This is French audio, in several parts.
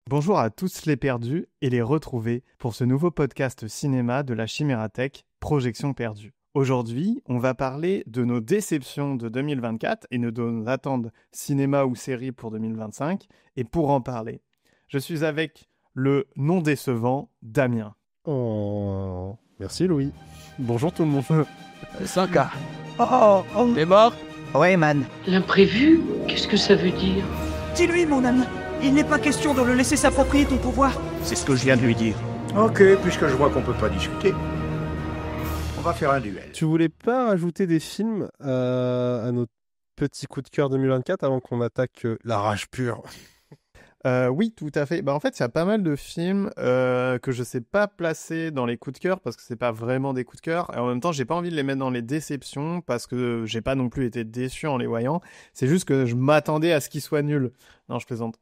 Bonjour à tous les perdus et les retrouvés pour ce nouveau podcast cinéma de la Chimérathèque, Projection perdue. Aujourd'hui, on va parler de nos déceptions de 2024 et de nos attentes cinéma ou série pour 2025. Et pour en parler, je suis avec le non décevant Damien. Oh, merci Louis. Bonjour tout le monde. 5K. Oh, T'es mort? ouais, man. L'imprévu, qu'est-ce que ça veut dire? Dis-lui, mon ami. Il n'est pas question de le laisser s'approprier ton pouvoir. C'est ce que je viens de lui dire. Ok, puisque je vois qu'on peut pas discuter, on va faire un duel. Tu voulais pas rajouter des films à notre petit coup de cœur 2024 avant qu'on attaque la rage pure? Oui, tout à fait. En fait, il y a pas mal de films que je sais pas placer dans les coups de cœur parce que c'est pas vraiment des coups de cœur. Et en même temps, j'ai pas envie de les mettre dans les déceptions parce que j'ai pas non plus été déçu en les voyant. C'est juste que je m'attendais à ce qu'ils soient nuls. Non, je plaisante.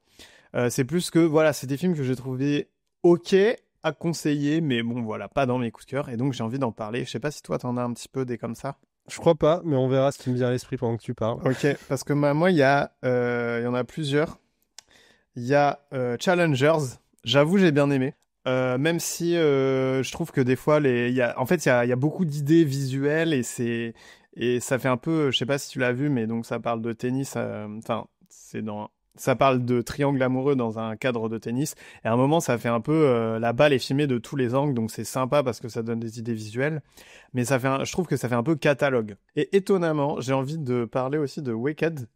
C'est plus que, voilà, c'est des films que j'ai trouvé ok à conseiller, mais bon, voilà, pas dans mes coups de cœur. Et donc, j'ai envie d'en parler. Je sais pas si toi, t'en as un petit peu des comme ça. Je crois pas, mais on verra ce qui me vient à l'esprit pendant que tu parles. Ok, parce que moi, il y en a plusieurs. Il y a Challengers. J'avoue, j'ai bien aimé. Même si je trouve que des fois, il y a beaucoup d'idées visuelles et ça fait un peu, je sais pas si tu l'as vu, mais donc ça parle de tennis. Ça parle de triangle amoureux dans un cadre de tennis. Et à un moment, ça fait un peu, la balle est filmée de tous les angles, donc c'est sympa parce que ça donne des idées visuelles. Mais je trouve que ça fait un peu catalogue. Et étonnamment, j'ai envie de parler aussi de Wicked,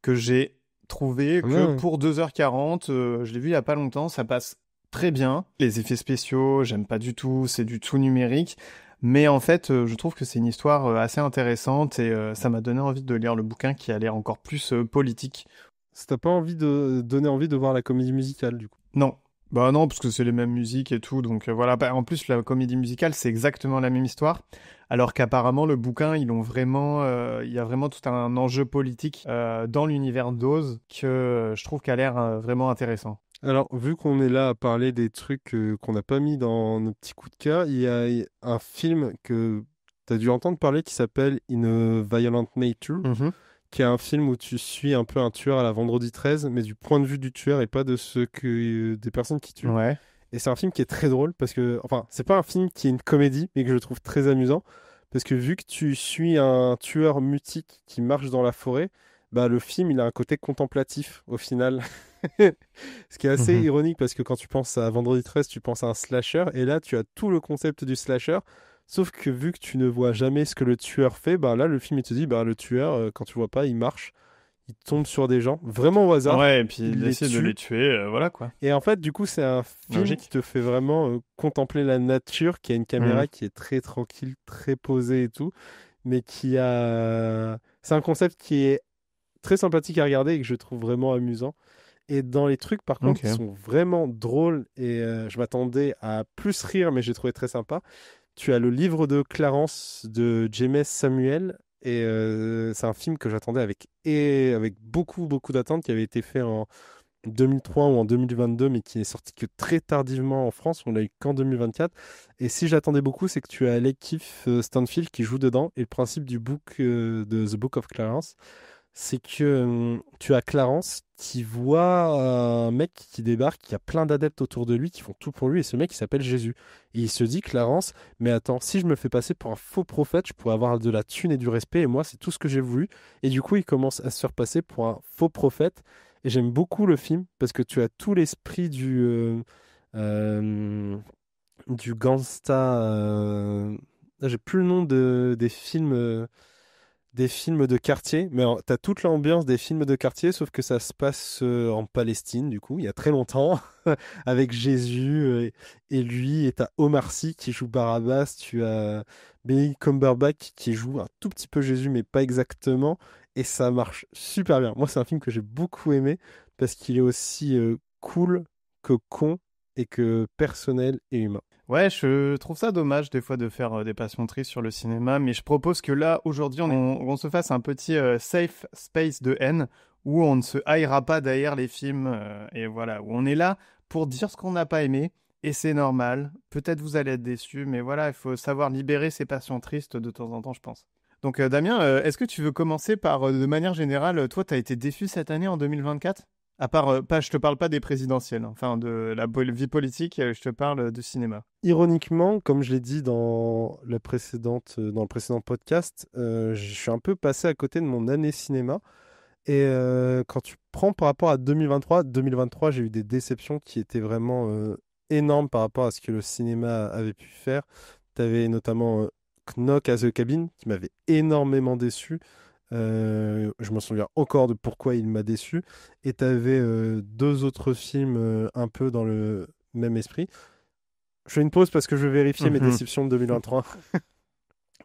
que j'ai trouvé que pour 2h40, je l'ai vu il y a pas longtemps, ça passe très bien. Les effets spéciaux, j'aime pas du tout, c'est du tout numérique. Mais en fait, je trouve que c'est une histoire assez intéressante et ça m'a donné envie de lire le bouquin qui a l'air encore plus politique. Ça t'a pas envie de donner envie de voir la comédie musicale du coup? Non. Bah non, parce que c'est les mêmes musiques et tout, donc voilà. En plus, la comédie musicale, c'est exactement la même histoire, alors qu'apparemment, le bouquin, il y a vraiment tout un enjeu politique dans l'univers d'Oz que je trouve qu'a l'air vraiment intéressant. Alors, vu qu'on est là à parler des trucs qu'on n'a pas mis dans nos petits coups de cœur, il y a un film que tu as dû entendre parler qui s'appelle In a Violent Nature, qui est un film où tu suis un peu un tueur à la Vendredi 13, mais du point de vue du tueur et pas de des personnes qui tuent. Ouais. Et c'est un film qui est très drôle parce que, enfin, c'est pas un film qui est une comédie, mais que je trouve très amusant parce que vu que tu suis un tueur mutique qui marche dans la forêt, bah le film il a un côté contemplatif au final. Ce qui est assez ironique parce que quand tu penses à Vendredi 13, tu penses à un slasher et là tu as tout le concept du slasher. Sauf que vu que tu ne vois jamais ce que le tueur fait, bah là le film il te dit bah le tueur quand tu vois pas il marche, il tombe sur des gens vraiment au hasard. Ouais, et puis il les essaie de tue. les tuer, voilà quoi. Et en fait du coup c'est un film Logique. qui te fait vraiment contempler la nature, qui a une caméra qui est très tranquille, très posée et tout, mais c'est un concept qui est très sympathique à regarder et que je trouve vraiment amusant. Et dans les trucs, par contre, qui sont vraiment drôles, et je m'attendais à plus rire, mais j'ai trouvé très sympa, tu as le livre de Clarence de James Samuel, et c'est un film que j'attendais avec beaucoup, beaucoup d'attentes, qui avait été fait en 2003 ou en 2022, mais qui n'est sorti que très tardivement en France, on l'a eu qu'en 2024. Et si j'attendais beaucoup, c'est que tu as Lakeith Stanfield qui joue dedans, et le principe du book de The Book of Clarence, c'est que tu as Clarence qui voit un mec qui débarque, qui a plein d'adeptes autour de lui qui font tout pour lui, et ce mec il s'appelle Jésus. Et il se dit, Clarence, mais attends, si je me fais passer pour un faux prophète, je pourrais avoir de la thune et du respect, et moi c'est tout ce que j'ai voulu. Et du coup il commence à se faire passer pour un faux prophète, et j'aime beaucoup le film, parce que tu as tout l'esprit du gangsta... j'ai plus le nom des films de quartier, mais t'as toute l'ambiance des films de quartier, sauf que ça se passe en Palestine, du coup, il y a très longtemps, avec Jésus et lui, et t'as Omar Sy qui joue Barabbas, tu as Benedict Cumberbatch qui joue un tout petit peu Jésus, mais pas exactement, et ça marche super bien. Moi, c'est un film que j'ai beaucoup aimé, parce qu'il est aussi cool que con, et que personnel et humain. Ouais, je trouve ça dommage des fois de faire des passions tristes sur le cinéma, mais je propose que là, aujourd'hui, on se fasse un petit safe space de haine où on ne se haïra pas derrière les films et voilà, où on est là pour dire ce qu'on n'a pas aimé et c'est normal. Peut-être vous allez être déçus, mais voilà, il faut savoir libérer ses passions tristes de temps en temps, je pense. Donc Damien, est-ce que tu veux commencer par, de manière générale, toi, t'as été déçu cette année en 2024 ? À part, je te parle pas des présidentielles, hein. Enfin de la vie politique, je te parle de cinéma. Ironiquement, comme je l'ai dit dans le précédent podcast, je suis un peu passé à côté de mon année cinéma. Et quand tu prends par rapport à 2023, j'ai eu des déceptions qui étaient vraiment énormes par rapport à ce que le cinéma avait pu faire. Tu avais notamment Knock at the Cabin qui m'avait énormément déçu. Je me souviens encore de pourquoi il m'a déçu. Et tu avais deux autres films un peu dans le même esprit. Je fais une pause parce que je vais vérifier mes déceptions de 2023.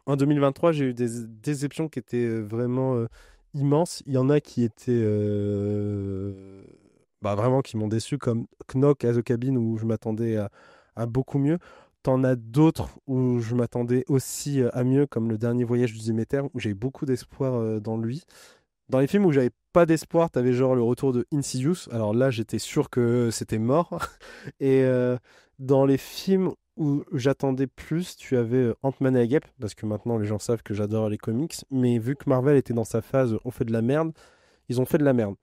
En 2023, j'ai eu des déceptions qui étaient vraiment immenses. Il y en a qui étaient vraiment qui m'ont déçu, comme Knock at the Cabin où je m'attendais à beaucoup mieux. T'en as d'autres où je m'attendais aussi à mieux, comme Le Dernier Voyage du Déméter, où j'ai eu beaucoup d'espoir dans lui. Dans les films où j'avais pas d'espoir, t'avais genre le retour de Insidious. Alors là, j'étais sûr que c'était mort. Et dans les films où j'attendais plus, tu avais Ant-Man et la Guêpe, parce que maintenant les gens savent que j'adore les comics. Mais vu que Marvel était dans sa phase on fait de la merde, ils ont fait de la merde.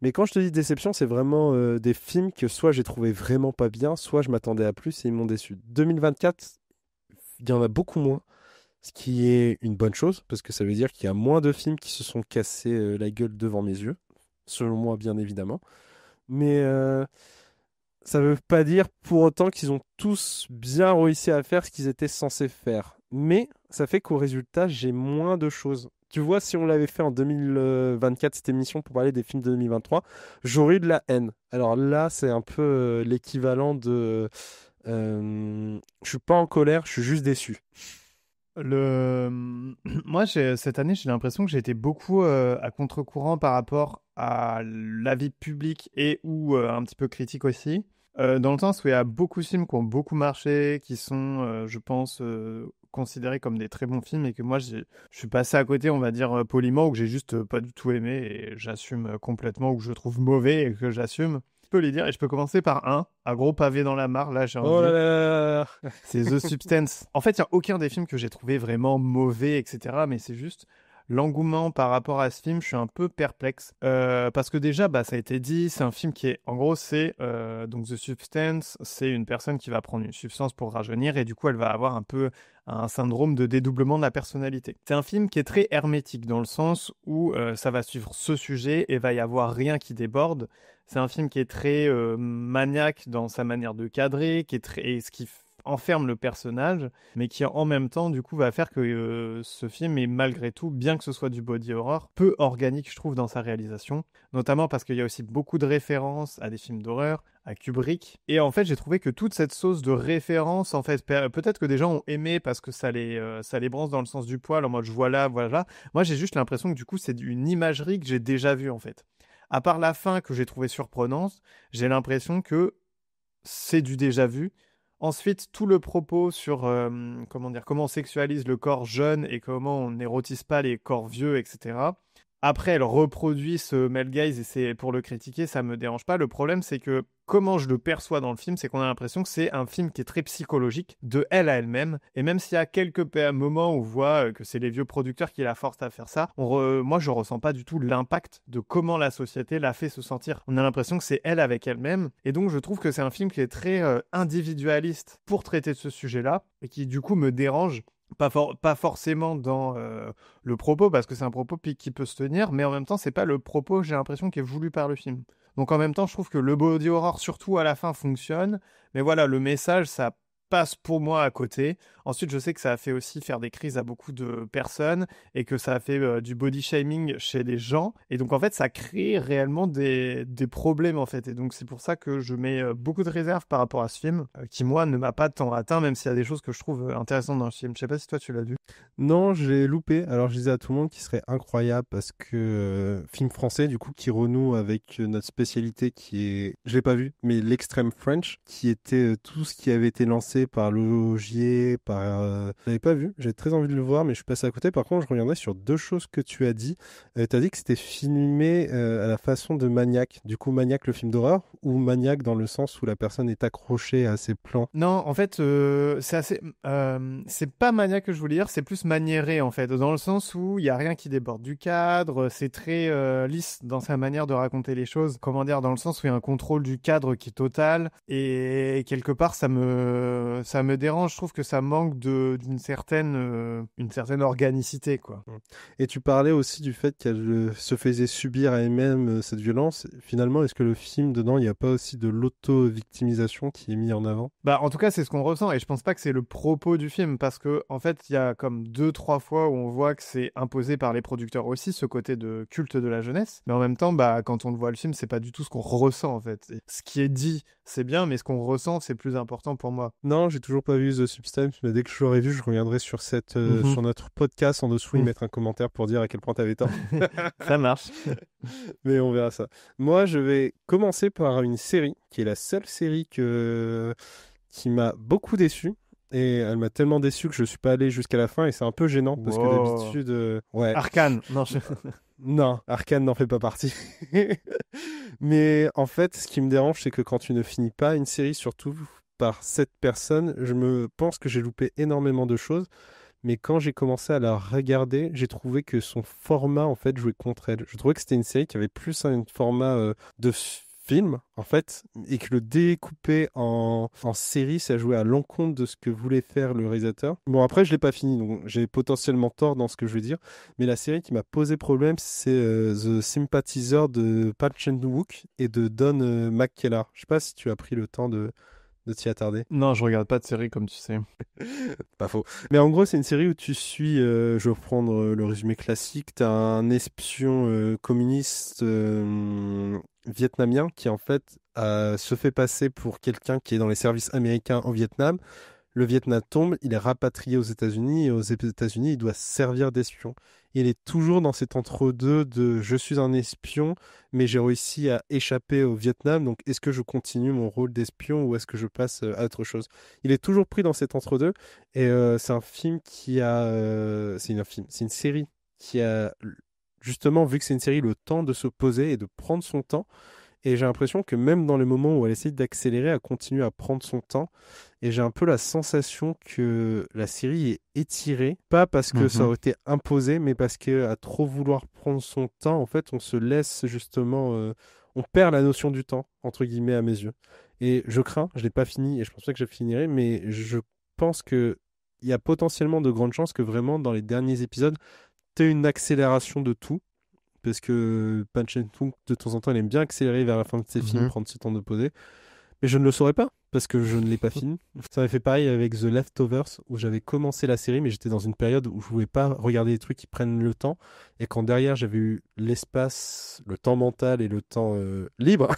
Mais quand je te dis déception, c'est vraiment des films que soit j'ai trouvé vraiment pas bien, soit je m'attendais à plus et ils m'ont déçu. 2024, il y en a beaucoup moins. Ce qui est une bonne chose, parce que ça veut dire qu'il y a moins de films qui se sont cassés la gueule devant mes yeux, selon moi bien évidemment. Mais ça ne veut pas dire pour autant qu'ils ont tous bien réussi à faire ce qu'ils étaient censés faire. Mais ça fait qu'au résultat, j'ai moins de choses. Tu vois, si on l'avait fait en 2024, cette émission, pour parler des films de 2023, j'aurais eu de la haine. Alors là, c'est un peu l'équivalent de... je suis pas en colère, je suis juste déçu. Moi, cette année, j'ai l'impression que j'ai été beaucoup à contre-courant par rapport à l'avis public et ou un petit peu critique aussi. Dans le sens où il y a beaucoup de films qui ont beaucoup marché, qui sont, je pense, considérés comme des très bons films et que moi, je suis passé à côté, on va dire, poliment, ou que j'ai juste pas du tout aimé et j'assume complètement, ou que je trouve mauvais et que j'assume. Je peux les dire et je peux commencer par un gros pavé dans la mare, là j'ai envie. Oh là là. C'est The Substance. En fait, il n'y a aucun des films que j'ai trouvé vraiment mauvais, etc. Mais c'est juste l'engouement par rapport à ce film, je suis un peu perplexe. Parce que déjà, ça a été dit, c'est un film qui est... En gros, c'est... donc The Substance, c'est une personne qui va prendre une substance pour rajeunir et du coup, elle va avoir un peu un syndrome de dédoublement de la personnalité. C'est un film qui est très hermétique dans le sens où ça va suivre ce sujet et va y avoir rien qui déborde. C'est un film qui est très maniaque dans sa manière de cadrer, qui est très... et ce qui enferme le personnage, mais qui en même temps, du coup, va faire que ce film est malgré tout, bien que ce soit du body horror, peu organique, je trouve, dans sa réalisation. Notamment parce qu'il y a aussi beaucoup de références à des films d'horreur, à Kubrick. Et en fait, j'ai trouvé que toute cette sauce de référence, en fait, peut-être que des gens ont aimé parce que ça les branche dans le sens du poil, en mode voilà. Moi, j'ai juste l'impression que du coup, c'est une imagerie que j'ai déjà vue, en fait. À part la fin que j'ai trouvée surprenante, j'ai l'impression que c'est du déjà vu. Ensuite, tout le propos sur comment on sexualise le corps jeune et comment on n'érotise pas les corps vieux, etc. Après, elle reproduit ce male gaze et c'est pour le critiquer, ça me dérange pas. Le problème, c'est que comment je le perçois dans le film, c'est qu'on a l'impression que c'est un film qui est très psychologique de elle à elle-même. Et même s'il y a quelques moments où on voit que c'est les vieux producteurs qui la forcent à faire ça, moi, je ressens pas du tout l'impact de comment la société l'a fait se sentir. On a l'impression que c'est elle avec elle-même. Et donc, je trouve que c'est un film qui est très individualiste pour traiter de ce sujet-là et qui, du coup, me dérange. Pas forcément dans le propos, parce que c'est un propos qui peut se tenir, mais en même temps, c'est pas le propos, j'ai l'impression, qui est voulu par le film. Donc en même temps, je trouve que le body horror, surtout à la fin, fonctionne. Mais voilà, le message, ça passe pour moi à côté. Ensuite, je sais que ça a fait aussi faire des crises à beaucoup de personnes et que ça a fait du body shaming chez les gens. Et donc, en fait, ça crée réellement des problèmes, en fait. Et donc, c'est pour ça que je mets beaucoup de réserves par rapport à ce film, qui, moi, ne m'a pas tant atteint, même s'il y a des choses que je trouve intéressantes dans le film. Je sais pas si toi, tu l'as vu. Non, j'ai loupé. Alors, je disais à tout le monde qu'il serait incroyable parce que film français, du coup, qui renoue avec notre spécialité qui est, je l'ai pas vu, mais l'extrême French, qui était tout ce qui avait été lancé lancé par Logier, Je l'avais pas vu, j'ai très envie de le voir, mais je suis passé à côté. Par contre, je reviendrai sur deux choses que tu as dit. Tu as dit que c'était filmé à la façon de Maniac. Du coup, Maniac, le film d'horreur, ou Maniac dans le sens où la personne est accrochée à ses plans? Non, en fait, c'est assez. C'est pas maniaque que je voulais dire, c'est plus maniéré en fait, dans le sens où il y a rien qui déborde du cadre. C'est très lisse dans sa manière de raconter les choses. Comment dire, dans le sens où il y a un contrôle du cadre qui est total. Et quelque part, ça me dérange. Je trouve que ça manque d'une certaine organicité, quoi. Et tu parlais aussi du fait qu'elle se faisait subir à elle-même cette violence. Finalement, est-ce que le film, dedans, il n'y a pas aussi de l'auto-victimisation qui est mis en avant? Bah, en tout cas, c'est ce qu'on ressent, et je pense pas que c'est le propos du film, parce que, en fait, il y a comme 2-3 fois où on voit que c'est imposé par les producteurs aussi, ce côté de culte de la jeunesse. Mais en même temps, bah, quand on le voit le film, c'est pas du tout ce qu'on ressent, en fait. Et ce qui est dit, c'est bien, mais ce qu'on ressent, c'est plus important pour moi. Non, j'ai toujours pas vu The Substance, mais dès que je l'aurai vu, je reviendrai sur sur notre podcast en dessous et mettre un commentaire pour dire à quel point t'avais tort. Ça marche. Mais on verra ça. Moi, je vais commencer par une série, qui est la seule série qui m'a beaucoup déçu. Et elle m'a tellement déçu que je suis pas allé jusqu'à la fin, et c'est un peu gênant, parce que d'habitude... Ouais. Arcane, non, Non, Arcane n'en fait pas partie. Mais en fait, ce qui me dérange, c'est que quand tu ne finis pas une série, surtout par cette personne, je me pense que j'ai loupé énormément de choses. Mais quand j'ai commencé à la regarder, j'ai trouvé que son format, en fait, jouait contre elle. Je trouvais que c'était une série qui avait plus un format de film, en fait, et que le découper en série, ça jouait à l'encontre de ce que voulait faire le réalisateur. Bon, après, je l'ai pas fini, donc j'ai potentiellement tort dans ce que je veux dire. Mais la série qui m'a posé problème, c'est The Sympathizer de Park Chan-wook et de Don McKellar. Je sais pas si tu as pris le temps de t'y attarder. Non, je regarde pas de série, comme tu sais. Pas faux. Mais en gros, c'est une série où tu suis, je vais reprendre le résumé classique, tu as un espion communiste vietnamien qui en fait se fait passer pour quelqu'un qui est dans les services américains au Vietnam. Le Vietnam tombe, il est rapatrié aux États-Unis, et aux États-Unis, il doit servir d'espion. Il est toujours dans cet entre-deux de je suis un espion, mais j'ai réussi à échapper au Vietnam, donc est-ce que je continue mon rôle d'espion ou est-ce que je passe à autre chose? Il est toujours pris dans cet entre-deux, et c'est un film qui a... c'est une série qui a, justement, vu que c'est une série, le temps de se poser et de prendre son temps. Et j'ai l'impression que même dans les moments où elle essaie d'accélérer, elle continue à prendre son temps. Et j'ai un peu la sensation que la série est étirée, pas parce que ça aurait été imposé, mais parce qu'à trop vouloir prendre son temps, en fait, on se laisse justement... on perd la notion du temps, entre guillemets, à mes yeux. Et je crains, je ne l'ai pas fini, et je pense pas que je finirai, mais je pense qu'il y a potentiellement de grandes chances que vraiment, dans les derniers épisodes, tu aies une accélération de tout. Parce que Pan Chen-wook, de temps en temps, il aime bien accélérer vers la fin de ses films, prendre ce temps de poser. Mais je ne le saurais pas, parce que je ne l'ai pas fini. Ça m'a fait pareil avec The Leftovers, où j'avais commencé la série, mais j'étais dans une période où je ne voulais pas regarder des trucs qui prennent le temps. Et quand derrière, j'avais eu l'espace, le temps mental et le temps libre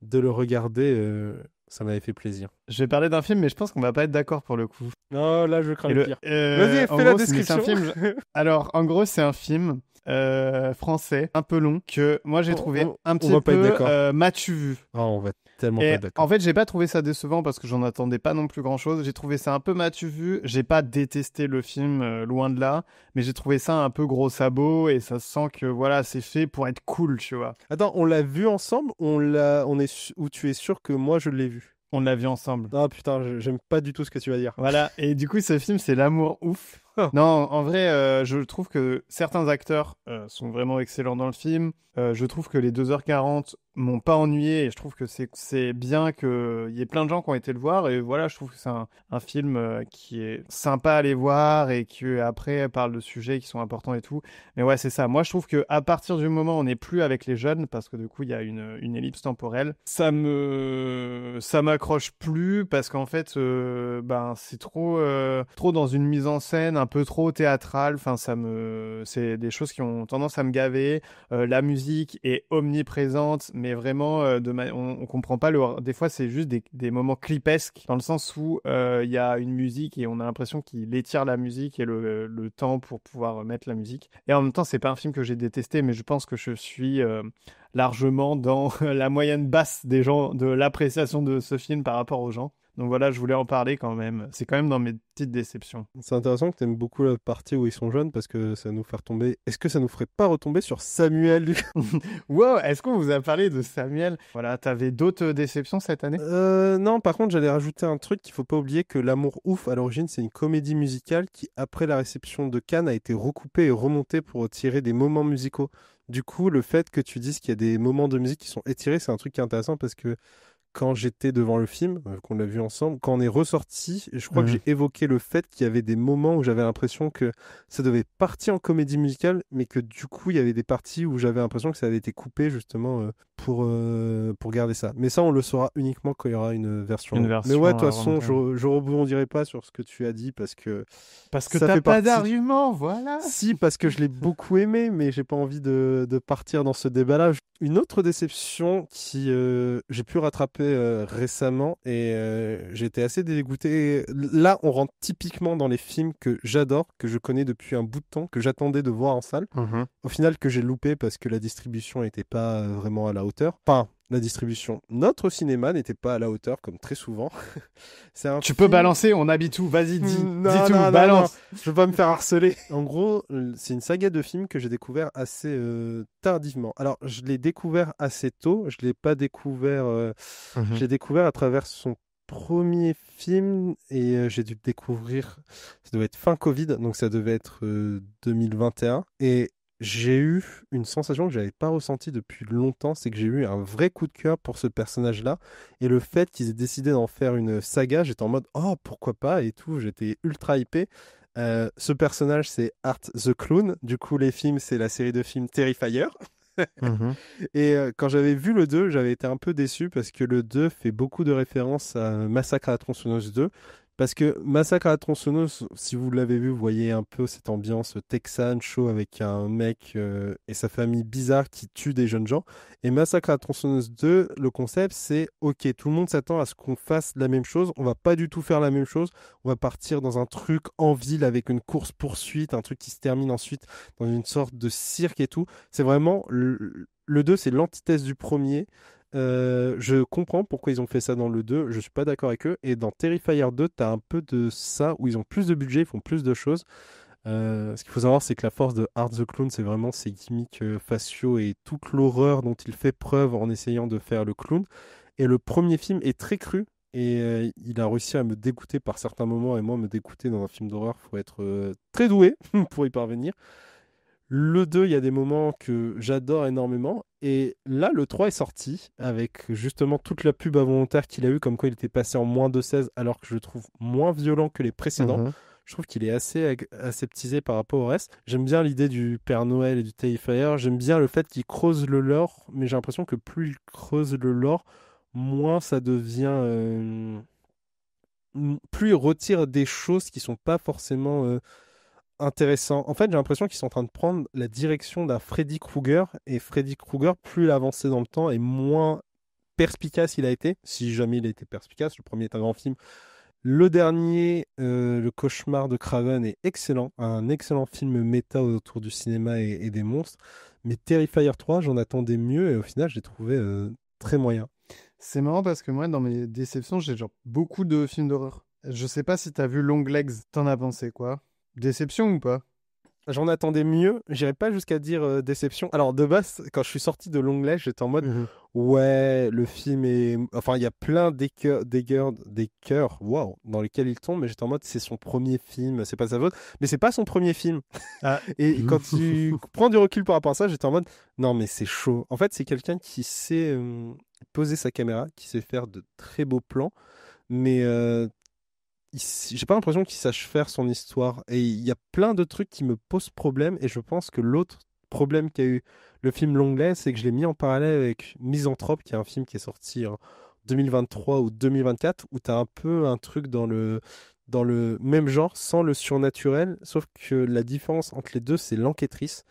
de le regarder, ça m'avait fait plaisir. Je vais parler d'un film, mais je pense qu'on va pas être d'accord pour le coup. Non, là, je crains le pire. Vas-y, fais la description. C'est un film. Alors, en gros, c'est un film français, un peu long, que moi j'ai trouvé un petit peu m'as-tu vu. On va tellement pas être d'accord. En fait, j'ai pas trouvé ça décevant parce que j'en attendais pas non plus grand-chose. J'ai trouvé ça un peu m'as-tu vu. J'ai pas détesté le film, loin de là, mais j'ai trouvé ça un peu gros sabot et ça sent que voilà, c'est fait pour être cool, tu vois. Attends, on l'a vu ensemble? Où tu es sûr que moi je l'ai vu? On l'a vu ensemble. Ah putain, j'aime pas du tout ce que tu vas dire. Voilà, et du coup, ce film, c'est l'amour ouf. Non, en vrai, je trouve que certains acteurs sont vraiment excellents dans le film. Je trouve que les 2h40 m'ont pas ennuyé et je trouve que c'est bien qu'il y ait plein de gens qui ont été le voir. Et voilà, je trouve que c'est un film qui est sympa à aller voir et qui après parle de sujets qui sont importants et tout. Mais ouais, c'est ça. Moi, je trouve qu'à partir du moment où on n'est plus avec les jeunes, parce que du coup, il y a une ellipse temporelle, ça m'accroche plus parce qu'en fait, c'est trop dans une mise en scène un peu trop théâtrale. Enfin, c'est des choses qui ont tendance à me gaver. La musique est omniprésente, mais vraiment, on comprend pas. Des fois, c'est juste des moments clipesques, dans le sens où il y a une musique et on a l'impression qu'il étire la musique et le temps pour pouvoir mettre la musique. Et en même temps, c'est pas un film que j'ai détesté, mais je pense que je suis largement dans la moyenne basse des gens, de l'appréciation de ce film par rapport aux gens. Donc voilà, je voulais en parler quand même. C'est quand même dans mes petites déceptions. C'est intéressant que tu aimes beaucoup la partie où ils sont jeunes parce que ça nous fait retomber. Est-ce que ça nous ferait pas retomber sur Samuel? Wow, est-ce qu'on vous a parlé de Samuel? Voilà, t'avais d'autres déceptions cette année? Non, par contre, j'allais rajouter un truc qu'il faut pas oublier que L'Amour ouf, à l'origine, c'est une comédie musicale qui, après la réception de Cannes, a été recoupée et remontée pour tirer des moments musicaux. Du coup, le fait que tu dises qu'il y a des moments de musique qui sont étirés, c'est un truc qui est intéressant parce que quand j'étais devant le film, qu'on l'a vu ensemble, quand on est ressorti, je crois que j'ai évoqué le fait qu'il y avait des moments où j'avais l'impression que ça devait partir en comédie musicale, mais que du coup, il y avait des parties où j'avais l'impression que ça avait été coupé justement pour garder ça. Mais ça, on le saura uniquement quand il y aura une version. Une version mais ouais, de toute façon, inventée. je rebondirai pas sur ce que tu as dit parce que Parce que ça t'as fait pas partie. d'argument, voilà. Si, parce que je l'ai beaucoup aimé, mais j'ai pas envie de partir dans ce débat-là. Une autre déception qui j'ai pu rattraper récemment et j'ai été assez dégoûté. Là, on rentre typiquement dans les films que j'adore, que je connais depuis un bout de temps, que j'attendais de voir en salle. Au final, que j'ai loupé parce que la distribution n'était pas vraiment à la hauteur. Enfin, la distribution. Notre cinéma n'était pas à la hauteur, comme très souvent. Tu peux balancer, on habite où? Vas-y, dis tout, non, balance. non. Je veux pas me faire harceler. En gros, c'est une saga de films que j'ai découvert assez tardivement. Alors, je l'ai découvert assez tôt. Je l'ai pas découvert. Je l'ai découvert à travers son premier film et j'ai dû le découvrir. Ça devait être fin Covid, donc ça devait être 2021. Et j'ai eu une sensation que j'avais pas ressentie depuis longtemps, c'est que j'ai eu un vrai coup de cœur pour ce personnage-là. Et le fait qu'ils aient décidé d'en faire une saga, j'étais en mode « Oh, pourquoi pas ?» et tout, j'étais ultra hypé. Ce personnage, c'est Art the Clown. Du coup, les films, c'est la série de films Terrifier. Et quand j'avais vu le 2, j'avais été un peu déçu parce que le 2 fait beaucoup de références à Massacre à la tronçonneuse 2. Parce que Massacre à la tronçonneuse, si vous l'avez vu, vous voyez un peu cette ambiance texane, chaud, avec un mec et sa famille bizarre qui tue des jeunes gens. Et Massacre à la tronçonneuse 2, le concept, c'est ok, tout le monde s'attend à ce qu'on fasse la même chose. On va pas du tout faire la même chose. On va partir dans un truc en ville avec une course-poursuite, un truc qui se termine ensuite dans une sorte de cirque et tout. C'est vraiment le 2, c'est l'antithèse du premier. Je comprends pourquoi ils ont fait ça dans le 2, je suis pas d'accord avec eux. Et dans Terrifier 2, t'as un peu de ça, où ils ont plus de budget, ils font plus de choses. Ce qu'il faut savoir, c'est que la force de Art the Clown, c'est vraiment ses gimmicks faciaux et toute l'horreur dont il fait preuve en essayant de faire le clown. Et le premier film est très cru. Et il a réussi à me dégoûter par certains moments. Et moi, me dégoûter dans un film d'horreur, faut être très doué pour y parvenir. Le 2, il y a des moments que j'adore énormément. Et là, le 3 est sorti avec justement toute la pub involontaire qu'il a eu, comme quoi il était passé en moins de 16, alors que je le trouve moins violent que les précédents. Je trouve qu'il est assez aseptisé par rapport au reste. J'aime bien l'idée du Père Noël et du Terrifier. J'aime bien le fait qu'il creuse le lore, mais j'ai l'impression que plus il creuse le lore, moins ça devient... plus il retire des choses qui sont pas forcément... intéressant. En fait, j'ai l'impression qu'ils sont en train de prendre la direction d'un Freddy Krueger. Et Freddy Krueger, plus il avançait dans le temps et moins perspicace il a été. Si jamais il a été perspicace, le premier est un grand film. Le dernier, Le Cauchemar de Craven, est excellent. Un excellent film méta autour du cinéma et des monstres. Mais Terrifier 3, j'en attendais mieux et au final, je l'ai trouvé très moyen. C'est marrant parce que moi, dans mes déceptions, j'ai genre beaucoup de films d'horreur. Je sais pas si t'as vu Long Legs, t'en as pensé quoi? Déception ou pas? J'en attendais mieux, j'irais pas jusqu'à dire déception. Alors de base, quand je suis sorti de Long Legs, j'étais en mode ouais, le film est... Enfin, il y a plein d'écueils, waouh, dans lesquels il tombe, mais j'étais en mode c'est son premier film, c'est pas sa faute. Mais c'est pas son premier film. Et quand tu prends du recul par rapport à ça, j'étais en mode non mais c'est chaud. En fait, c'est quelqu'un qui sait poser sa caméra, qui sait faire de très beaux plans, mais... j'ai pas l'impression qu'il sache faire son histoire. Et il y a plein de trucs qui me posent problème. Et je pense que l'autre problème qu'a eu le film Longlegs, c'est que je l'ai mis en parallèle avec Misanthrope, qui est un film qui est sorti en 2023 ou 2024, où t'as un peu un truc dans le même genre, sans le surnaturel. Sauf que la différence entre les deux, c'est l'enquêtrice.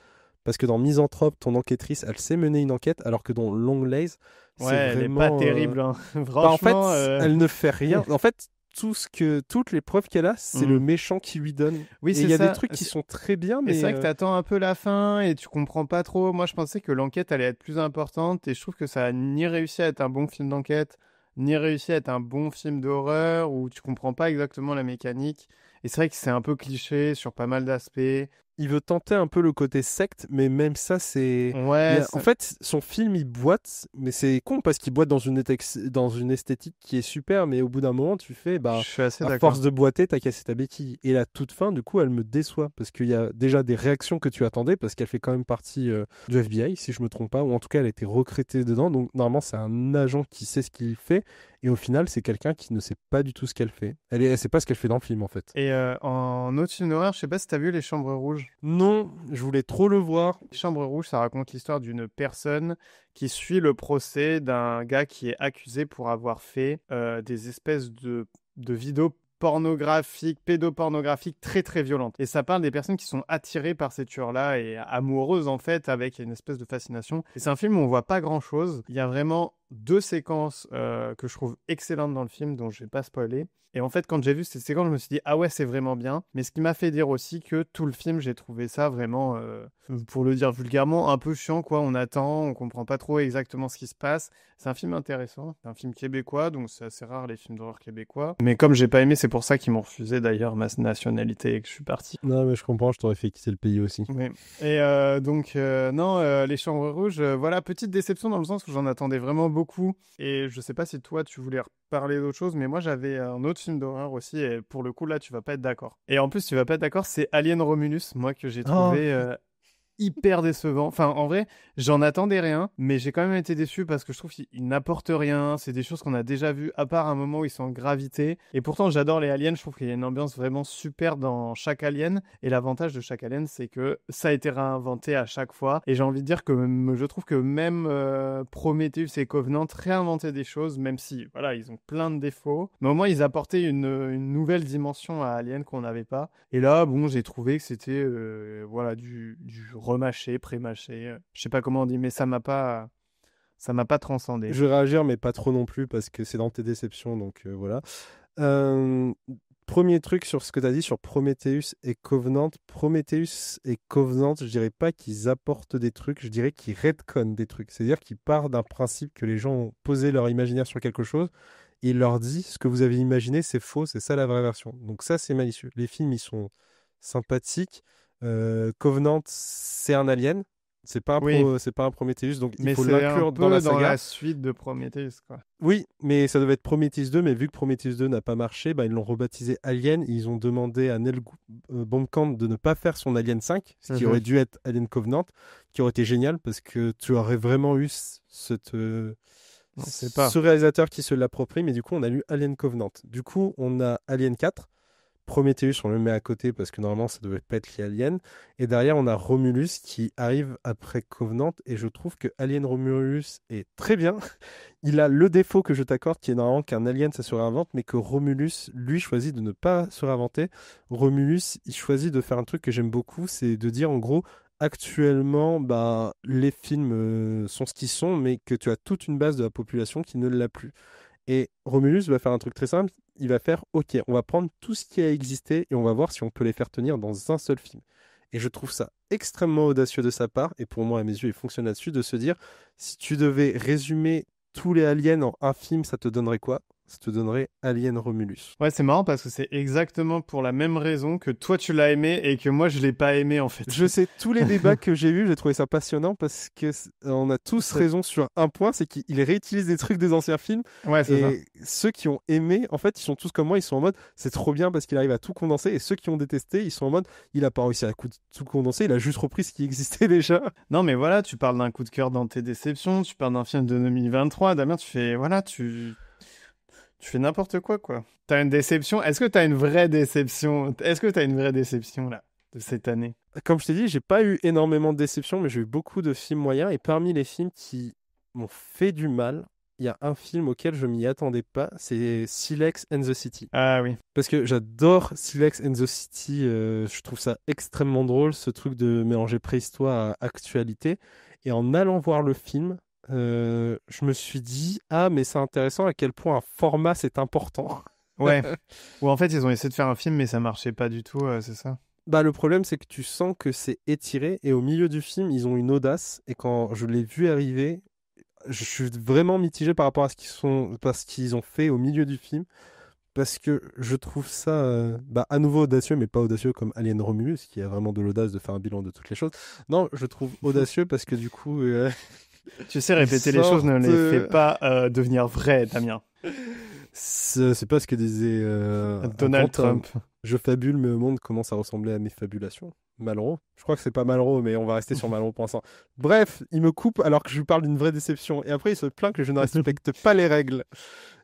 Parce que dans Misanthrope, ton enquêtrice, elle sait mener une enquête, alors que dans Longlegs, c'est elle est vraiment... pas terrible. Hein. Franchement, en fait, elle ne fait rien. En fait, toutes les preuves qu'elle a, c'est le méchant qui lui donne. Oui, et il y a des trucs qui sont très bien, mais... c'est vrai que t'attends un peu la fin et tu comprends pas trop. Moi, je pensais que l'enquête allait être plus importante et je trouve que ça a ni réussi à être un bon film d'enquête, ni réussi à être un bon film d'horreur où tu comprends pas exactement la mécanique. Et c'est vrai que c'est un peu cliché sur pas mal d'aspects. Il veut tenter un peu le côté secte, mais même ça, c'est... Ouais, En fait, son film, il boite, mais c'est con parce qu'il boite dans une esthétique qui est super, mais au bout d'un moment, tu fais, je suis assez à d'accord. force de boiter, t'as cassé ta béquille. Et la toute fin, du coup, elle me déçoit parce qu'il y a déjà des réactions que tu attendais, parce qu'elle fait quand même partie du FBI, si je me trompe pas, ou en tout cas, elle a été recrutée dedans. Donc, normalement, c'est un agent qui sait ce qu'il fait, et au final, c'est quelqu'un qui ne sait pas du tout ce qu'elle fait. Elle sait pas ce qu'elle fait dans le film, en fait. Et en autre film d'horreur, je sais pas si t'as vu Les Chambres Rouges. Non, je voulais trop le voir. Les Chambres Rouges, ça raconte l'histoire d'une personne qui suit le procès d'un gars qui est accusé pour avoir fait des espèces de vidéos pornographiques, pédopornographiques très très violentes. Et ça parle des personnes qui sont attirées par ces tueurs-là et amoureuses en fait, avec une espèce de fascination. Et c'est un film où on voit pas grand-chose. Il y a vraiment 2 séquences que je trouve excellentes dans le film, dont je vais pas spoiler. Et en fait, quand j'ai vu ces séquences, je me suis dit, ah ouais, c'est vraiment bien. Mais ce qui m'a fait dire aussi que tout le film, j'ai trouvé ça vraiment, pour le dire vulgairement, un peu chiant, quoi. On attend, on comprend pas trop exactement ce qui se passe. C'est un film intéressant, c'est un film québécois, donc c'est assez rare les films d'horreur québécois. Mais comme j'ai pas aimé, c'est pour ça qu'ils m'ont refusé d'ailleurs ma nationalité et que je suis parti. Non, mais je comprends, je t'aurais fait quitter le pays aussi. Oui. Et donc, non, Les Chambres Rouges, voilà, petite déception dans le sens où j'en attendais vraiment beaucoup. Et je sais pas si toi, tu voulais parler d'autre chose, mais moi, j'avais un autre film d'horreur aussi. Et pour le coup, là, tu vas pas être d'accord. Et en plus, tu vas pas être d'accord, c'est Alien Romulus, moi, que j'ai trouvé hyper décevant. Enfin, en vrai, j'en attendais rien, mais j'ai quand même été déçu parce que je trouve qu'il n'apporte rien. C'est des choses qu'on a déjà vues, à part un moment où ils sont en gravité. Et pourtant, j'adore les aliens. Je trouve qu'il y a une ambiance vraiment super dans chaque alien. Et l'avantage de chaque alien, c'est que ça a été réinventé à chaque fois. Et j'ai envie de dire que je trouve que même Prometheus et Covenant réinventaient des choses, même si, voilà, ils ont plein de défauts. Mais au moins, ils apportaient une nouvelle dimension à Alien qu'on n'avait pas. Et là, bon, j'ai trouvé que c'était, voilà, du remâché, pré-mâché, je sais pas comment on dit, mais ça m'a pas transcendé. Je vais réagir, mais pas trop non plus, parce que c'est dans tes déceptions, donc voilà. Premier truc sur ce que tu as dit sur Prometheus et Covenant. Prometheus et Covenant, je dirais pas qu'ils apportent des trucs, je dirais qu'ils retconnent des trucs. C'est-à-dire qu'ils partent d'un principe que les gens ont posé leur imaginaire sur quelque chose, et il leur dit ce que vous avez imaginé, c'est faux, c'est ça la vraie version. Donc ça, c'est malicieux. Les films, ils sont sympathiques. Covenant, c'est un alien. C'est pas un Prometheus, donc il faut l'inclure dans la saga. Dans la suite de Prometheus, quoi. Oui, mais ça devait être Prometheus 2, mais vu que Prometheus 2 n'a pas marché, ils l'ont rebaptisé Alien. Ils ont demandé à Neil Blomkamp de ne pas faire son Alien 5, ce qui aurait dû être Alien Covenant, qui aurait été génial parce que tu aurais vraiment eu ce réalisateur qui se l'approprie, mais du coup on a eu Alien Covenant. Du coup on a Alien 4. Prometheus, on le met à côté parce que normalement ça devait pas être les aliens. Et derrière, on a Romulus qui arrive après Covenant. Et je trouve que Alien Romulus est très bien. Il a le défaut que je t'accorde, qui est normalement qu'un alien ça se réinvente, mais que Romulus, lui, choisit de ne pas se réinventer. Romulus, il choisit de faire un truc que j'aime beaucoup, c'est de dire en gros, actuellement, les films sont ce qu'ils sont, mais que tu as toute une base de la population qui ne l'a plus. Et Romulus va faire un truc très simple, il va faire OK, on va prendre tout ce qui a existé et on va voir si on peut les faire tenir dans un seul film. Et je trouve ça extrêmement audacieux de sa part, et pour moi, à mes yeux, il fonctionne là-dessus, de se dire, si tu devais résumer tous les aliens en un film, ça te donnerait quoi ? Ça te donnerait Alien Romulus. Ouais, c'est marrant parce que c'est exactement pour la même raison que toi tu l'as aimé et que moi je l'ai pas aimé en fait. Je sais, tous les débats que j'ai vus, j'ai trouvé ça passionnant parce que on a tous raison sur un point, c'est qu'il réutilise des trucs des anciens films. Ouais, c'est ça. Et ceux qui ont aimé, en fait, ils sont tous comme moi, ils sont en mode c'est trop bien parce qu'il arrive à tout condenser. Et ceux qui ont détesté, ils sont en mode il a pas réussi à tout condenser, il a juste repris ce qui existait déjà. Non, mais voilà, tu parles d'un coup de cœur dans tes déceptions, tu parles d'un film de 2023. Damien, tu fais voilà, tu fais n'importe quoi. T'as une déception. Est-ce que t'as une vraie déception là de cette année? Comme je t'ai dit, j'ai pas eu énormément de déceptions, mais j'ai eu beaucoup de films moyens. Et parmi les films qui m'ont fait du mal, il y a un film auquel je m'y attendais pas, c'est Silex and the City. Ah oui. Parce que j'adore Silex and the City, je trouve ça extrêmement drôle, ce truc de mélanger préhistoire à actualité. Et en allant voir le film, je me suis dit, mais c'est intéressant à quel point un format c'est important. Ouais. Ou en fait, ils ont essayé de faire un film, mais ça marchait pas du tout, c'est ça? Le problème, c'est que tu sens que c'est étiré, et au milieu du film, ils ont une audace, et quand je l'ai vu arriver, je suis vraiment mitigé par rapport à ce qu'ils ont fait au milieu du film. Parce que je trouve ça à nouveau audacieux, mais pas audacieux comme Alien Romulus, qui a vraiment de l'audace de faire un bilan de toutes les choses. Non, je trouve audacieux parce que du coup... Tu sais, répéter les choses ne les fait pas devenir vraies, Damien. C'est pas ce que disait Donald Trump. Je fabule, mais le monde commence à ressembler à mes fabulations. Malraux. Je crois que c'est pas Malraux, mais on va rester sur Malraux pour l'instant. Bref, il me coupe alors que je lui parle d'une vraie déception. Et après, il se plaint que je ne respecte pas les règles.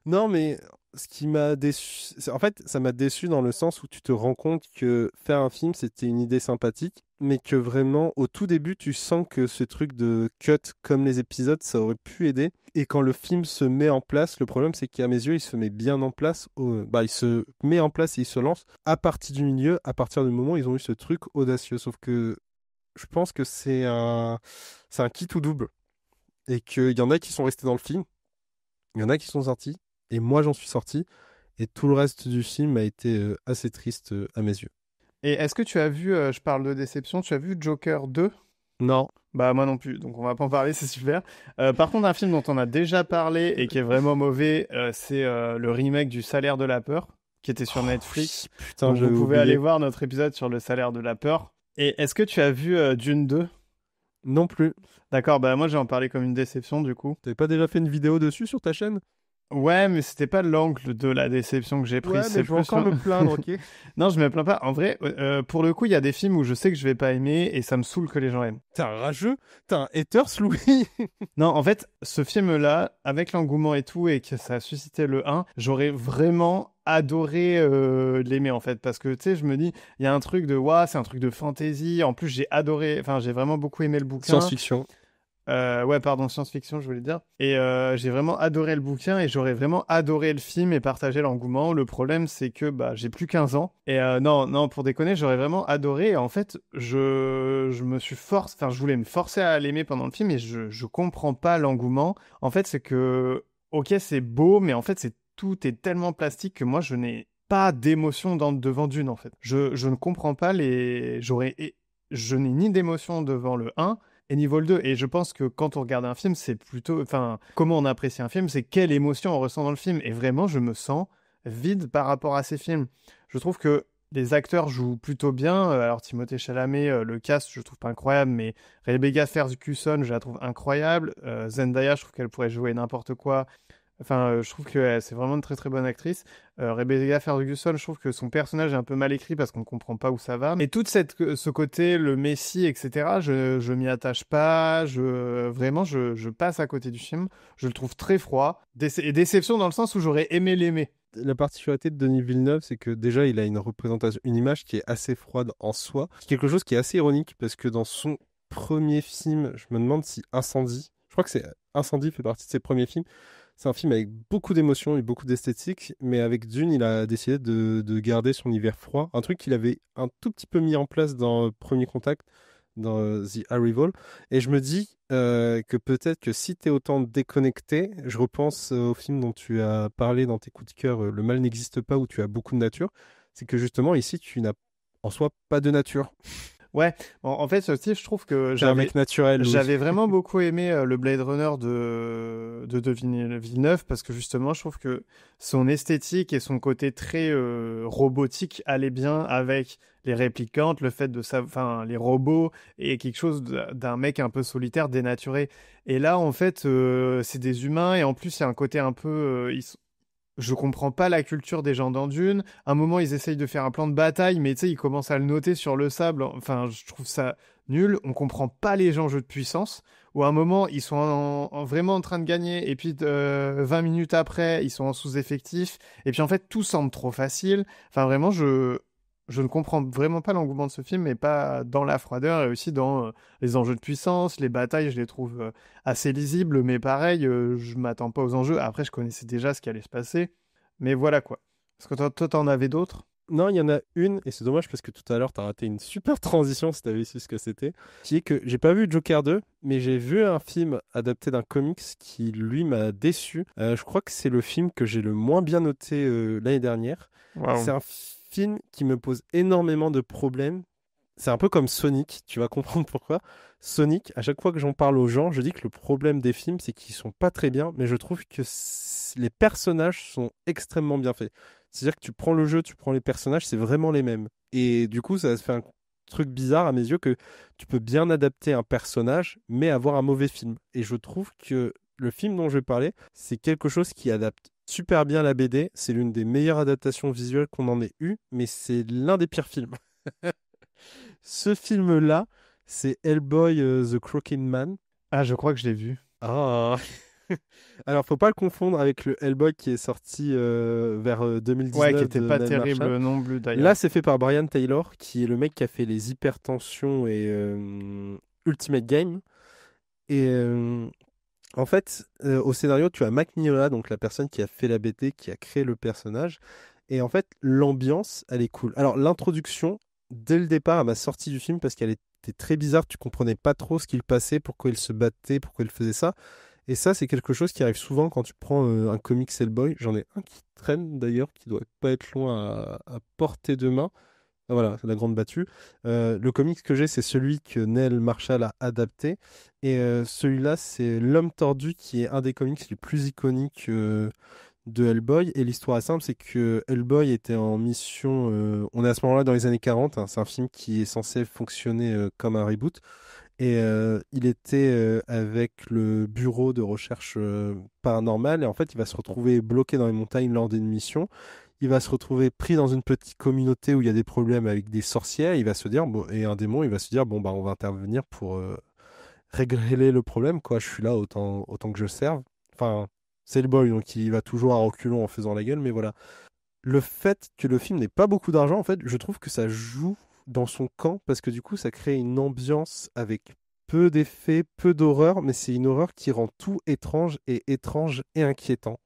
Non, mais ce qui m'a déçu... En fait, ça m'a déçu dans le sens où tu te rends compte que faire un film, c'était une idée sympathique, mais que vraiment, au tout début, tu sens que ce truc de cut comme les épisodes, ça aurait pu aider. Et quand le film se met en place, le problème, c'est qu'à mes yeux, il se met bien en place. Il se met en place et il se lance à partir du milieu, à partir du moment où ils ont eu ce truc audacieux. Sauf que je pense que c'est un kit ou double. Et qu'il y en a qui sont restés dans le film, il y en a qui sont sortis, et moi, j'en suis sorti. Et tout le reste du film a été assez triste à mes yeux. Et est-ce que tu as vu, je parle de déception, tu as vu Joker 2 ? Non. Bah moi non plus, donc on va pas en parler, c'est super. Par contre, un film dont on a déjà parlé et qui est vraiment mauvais, c'est le remake du Salaire de la peur, qui était sur Netflix. Putain, donc, vous pouvez aller voir notre épisode sur le Salaire de la peur. Et est-ce que tu as vu Dune 2 ? Non plus. D'accord, bah moi j'ai en parlé comme une déception du coup. T'avais pas déjà fait une vidéo dessus sur ta chaîne ? Ouais, mais c'était pas l'angle de la déception que j'ai prise. Ouais, mais je vais encore me plaindre, ok. Non, je me plains pas. En vrai, pour le coup, il y a des films où je sais que je vais pas aimer et ça me saoule que les gens aiment. T'es un rageux, t'es un haters, Louis. Non, en fait, ce film-là, avec l'engouement et tout, et que ça a suscité le 1, j'aurais vraiment adoré l'aimer, en fait. Parce que, tu sais, je me dis, il y a un truc de, c'est un truc de fantasy. En plus, j'ai vraiment beaucoup aimé le bouquin. Science-fiction. Science-fiction, je voulais dire. Et j'ai vraiment adoré le bouquin et j'aurais vraiment adoré le film et partager l'engouement. Le problème, c'est que j'ai plus 15 ans. Et non, pour déconner, j'aurais vraiment adoré. Et en fait, je me suis je voulais me forcer à l'aimer pendant le film et je comprends pas l'engouement. En fait, c'est que, ok, c'est beau, mais en fait, tout est tellement plastique que moi, je n'ai pas d'émotion devant Dune, en fait. Je ne comprends pas je n'ai ni d'émotion devant le 1, et niveau le 2. Et je pense que quand on regarde un film, c'est plutôt... comment on apprécie un film, c'est quelle émotion on ressent dans le film. Et vraiment, je me sens vide par rapport à ces films. Je trouve que les acteurs jouent plutôt bien. Alors, Timothée Chalamet, le cast, je trouve pas incroyable, mais Rebecca Ferguson, je la trouve incroyable. Zendaya, je trouve qu'elle pourrait jouer n'importe quoi. Je trouve que c'est vraiment une très très bonne actrice. Rebecca Ferguson, je trouve que son personnage est un peu mal écrit parce qu'on ne comprend pas où ça va. Mais tout ce côté, le Messie, etc., je m'y attache pas. Vraiment, je passe à côté du film. Je le trouve très froid. Et déception dans le sens où j'aurais aimé l'aimer. La particularité de Denis Villeneuve, c'est que déjà, il a une image qui est assez froide en soi. C'est quelque chose qui est assez ironique parce que dans son premier film, je me demande si Incendie, je crois que c'est Incendie fait partie de ses premiers films. C'est un film avec beaucoup d'émotions et beaucoup d'esthétique, mais avec Dune, il a décidé de garder son hiver froid. Un truc qu'il avait un tout petit peu mis en place dans Premier Contact, dans The Arrival. Et je me dis que peut-être que si tu es autant déconnecté, je repense au film dont tu as parlé dans tes coups de cœur, Le mal n'existe pas, où tu as beaucoup de nature. C'est que justement, ici, tu n'as en soi pas de nature. Ouais, en fait, aussi, je trouve que un mec naturel. J'avais vraiment beaucoup aimé le Blade Runner de Villeneuve parce que justement, je trouve que son esthétique et son côté très robotique allaient bien avec les réplicantes, le fait les robots et quelque chose d'un mec un peu solitaire, dénaturé. Et là, en fait, c'est des humains et en plus, il y a un côté un peu... Je comprends pas la culture des gens dans Dune. À un moment, ils essayent de faire un plan de bataille, mais tu sais, ils commencent à le noter sur le sable. Enfin, je trouve ça nul. On comprend pas les enjeux de puissance. Ou à un moment, ils sont vraiment en train de gagner, et puis 20 minutes après, ils sont en sous-effectif. Et puis en fait, tout semble trop facile. Enfin, vraiment, je ne comprends vraiment pas l'engouement de ce film, mais pas dans la froideur et aussi dans les enjeux de puissance. Les batailles, je les trouve assez lisibles, mais pareil, je m'attends pas aux enjeux. Après, je connaissais déjà ce qui allait se passer, mais voilà quoi. Est-ce que toi, t'en avais d'autres ? Non, il y en a une, et c'est dommage parce que tout à l'heure, tu as raté une super transition si tu avais su ce que c'était, qui est que j'ai pas vu Joker 2, mais j'ai vu un film adapté d'un comics qui, lui, m'a déçu. Je crois que c'est le film que j'ai le moins bien noté l'année dernière. Wow. C'est un film qui me pose énormément de problèmes c'est un peu comme Sonic, tu vas comprendre pourquoi. Sonic, à chaque fois que j'en parle aux gens, je dis que le problème des films, c'est qu'ils sont pas très bien, mais je trouve que les personnages sont extrêmement bien faits. C'est-à-dire que tu prends le jeu, tu prends les personnages, c'est vraiment les mêmes. Et du coup, ça se fait un truc bizarre à mes yeux que tu peux bien adapter un personnage, mais avoir un mauvais film. Et je trouve que le film dont je vais parler, c'est quelque chose qui adapte super bien la BD. C'est l'une des meilleures adaptations visuelles qu'on en ait eu, mais c'est l'un des pires films. Ce film-là, c'est Hellboy The Crooked Man. Ah, je crois que je l'ai vu. Ah. Alors, faut pas le confondre avec le Hellboy qui est sorti vers Ouais, 2019 qui était de pas Neil terrible Marshall. non plus d'ailleurs. Là, c'est fait par Brian Taylor, qui est le mec qui a fait les Hypertension et Ultimate Game. Et en fait, au scénario, tu as Mac Mignola, donc la personne qui a fait la BD, qui a créé le personnage. Et en fait, l'ambiance, elle est cool. Alors, l'introduction, dès le départ, à ma sortie du film, parce qu'elle était très bizarre, tu comprenais pas trop ce qu'il passait, pourquoi il se battait, pourquoi il faisait ça. Et ça, c'est quelque chose qui arrive souvent quand tu prends un comics Hellboy. J'en ai un qui traîne d'ailleurs, qui doit pas être loin à portée de main. Ah, voilà, c'est la grande battue. Le comics que j'ai, c'est celui que Neil Marshall a adapté. Et celui-là, c'est L'Homme Tordu, qui est un des comics les plus iconiques de Hellboy. Et l'histoire est simple, c'est que Hellboy était en mission. On est à ce moment-là dans les années 40. Hein, c'est un film qui est censé fonctionner comme un reboot. Et il était avec le bureau de recherche paranormale. Et en fait, il va se retrouver bloqué dans les montagnes lors d'une mission. Il va se retrouver pris dans une petite communauté où il y a des problèmes avec des sorcières. Il va se dire, bon, et un démon, il va se dire, bon, bah, on va intervenir pour régler le problème, quoi. Je suis là, autant que je serve. Enfin, c'est le boy, donc il va toujours à reculons en faisant la gueule, mais voilà. Le fait que le film n'ait pas beaucoup d'argent, en fait, je trouve que ça joue dans son camp, parce que du coup, ça crée une ambiance avec peu d'effets, peu d'horreur, mais c'est une horreur qui rend tout étrange et inquiétant.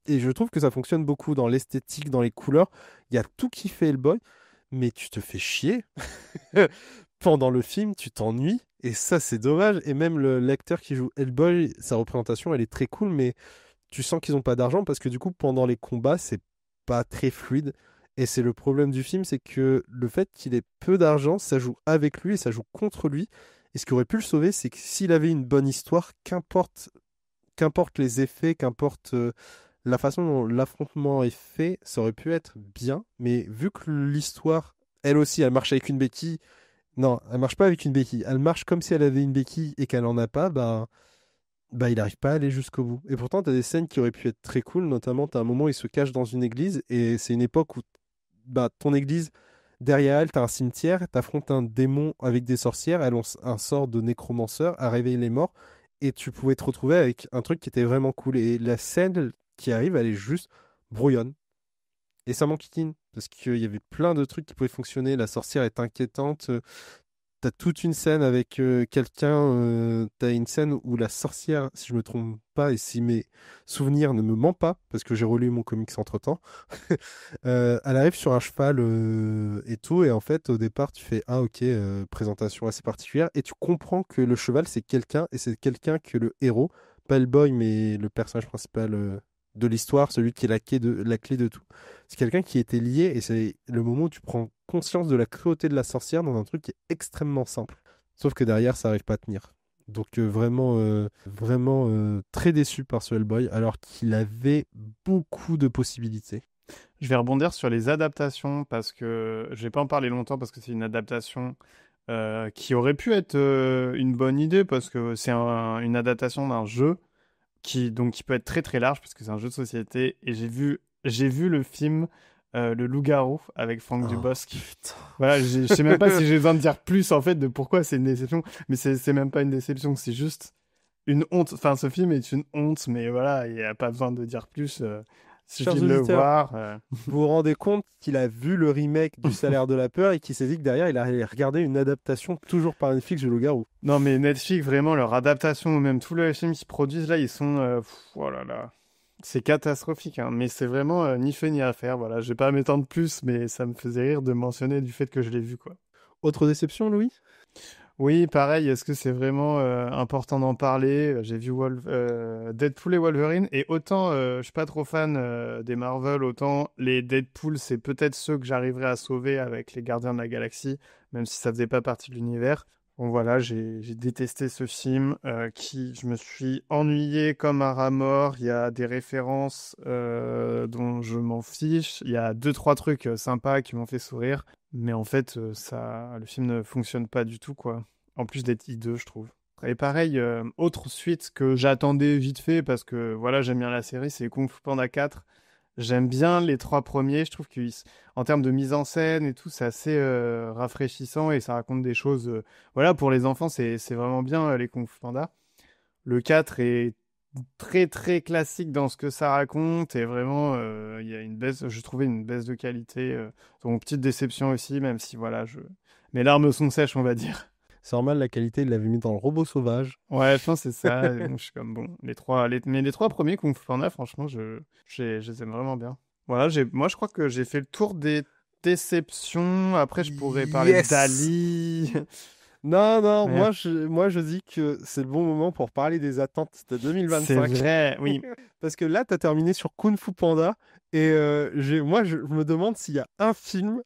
Et je trouve que ça fonctionne beaucoup dans l'esthétique, dans les couleurs. Il y a tout qui fait Hellboy, mais tu te fais chier. Pendant le film, tu t'ennuies. Et ça, c'est dommage. Et même l'acteur qui joue Hellboy, sa représentation, elle est très cool, mais tu sens qu'ils n'ont pas d'argent parce que du coup, pendant les combats, c'est pas très fluide. Et c'est le problème du film, c'est que le fait qu'il ait peu d'argent, ça joue avec lui et ça joue contre lui. Et ce qui aurait pu le sauver, c'est que s'il avait une bonne histoire, qu'importe les effets, qu'importe la façon dont l'affrontement est fait, ça aurait pu être bien. Mais vu que l'histoire, elle aussi, elle marche avec une béquille. Non, elle marche pas avec une béquille. Elle marche comme si elle avait une béquille et qu'elle en a pas, bah il arrive pas à aller jusqu'au bout. Et pourtant, t'as des scènes qui auraient pu être très cool, notamment t'as un moment où il se cache dans une église et c'est une époque où bah ton église, derrière elle, t'as un cimetière, t'affrontes un démon avec des sorcières, elles ont un sort de nécromanceur à réveiller les morts et tu pouvais te retrouver avec un truc qui était vraiment cool. Et la scène qui arrive, elle est juste brouillonne. Et ça m'enquiquine parce qu'il y avait plein de trucs qui pouvaient fonctionner. La sorcière est inquiétante. T'as toute une scène avec quelqu'un. T'as une scène où la sorcière, si je me trompe pas et si mes souvenirs ne me mentent pas, parce que j'ai relu mon comics entre-temps, elle arrive sur un cheval et tout. Et en fait, au départ, tu fais ah ok, présentation assez particulière. Et tu comprends que le cheval, c'est quelqu'un. Et c'est quelqu'un que le héros, pas le boy, mais le personnage principal de l'histoire, celui qui est la clé de tout. C'est quelqu'un qui était lié. Et c'est le moment où tu prends conscience de la cruauté de la sorcière dans un truc qui est extrêmement simple. Sauf que derrière, ça n'arrive pas à tenir. Donc vraiment très déçu par ce Hellboy, alors qu'il avait beaucoup de possibilités. Je vais rebondir sur les adaptations parce que je vais pas en parler longtemps parce que c'est une adaptation qui aurait pu être une bonne idée parce que c'est une adaptation d'un jeu qui peut être très très large parce que c'est un jeu de société et j'ai vu le film Le Loup-garou avec Franck Dubosc. Putain. Voilà, je sais même pas si j'ai besoin de dire plus en fait de pourquoi c'est une déception, mais c'est même pas une déception, c'est juste une honte. Enfin, ce film est une honte, mais voilà, il n'y a pas besoin de dire plus. Chers Suffit de le auditeurs, voir. vous vous rendez compte qu'il a vu le remake du Salaire de la peur et qu'il s'est dit que derrière, il a regardé une adaptation toujours par Netflix de Loup-garou. Non, mais Netflix, vraiment, leur adaptation, ou même tous les films qu'ils produisent là, ils sont. Oh là là. C'est catastrophique, hein. Mais c'est vraiment ni fait ni à faire. Voilà, je vais pas m'étendre plus, mais ça me faisait rire de mentionner du fait que je l'ai vu, quoi. Autre déception, Louis? Oui, pareil, est-ce que c'est vraiment important d'en parler? J'ai vu Deadpool et Wolverine, et autant je suis pas trop fan des Marvel, autant les Deadpool, c'est peut-être ceux que j'arriverai à sauver avec les Gardiens de la Galaxie, même si ça faisait pas partie de l'univers. Bon voilà, j'ai détesté ce film, je me suis ennuyé comme un rat mort. Il y a des références dont je m'en fiche. Il y a deux, trois trucs sympas qui m'ont fait sourire. Mais en fait, le film ne fonctionne pas du tout, quoi. En plus d'être hideux, je trouve. Et pareil, autre suite que j'attendais vite fait parce que voilà, j'aime bien la série, c'est Kung Fu Panda 4. J'aime bien les trois premiers. Je trouve qu'en termes de mise en scène et tout, c'est assez rafraîchissant et ça raconte des choses. Voilà, pour les enfants, c'est vraiment bien les Kung Fu Panda. Le 4 est très très classique dans ce que ça raconte et vraiment il y a une baisse, je trouvais une baisse de qualité, donc petite déception aussi, même si voilà, mes larmes sont sèches, on va dire. C'est normal, la qualité, il l'avait mis dans le robot sauvage. Ouais, je pense que c'est ça. Et donc, je suis comme bon, mais les trois premiers Kung Fu Panda, franchement, je les aime vraiment bien. Voilà, moi je crois que j'ai fait le tour des déceptions. Après, je pourrais parler Yes. d'Ali. Non, Ouais. moi je dis que c'est le bon moment pour parler des attentes de 2025. C'est vrai, oui. Parce que là, tu as terminé sur Kung Fu Panda et moi je me demande s'il y a un film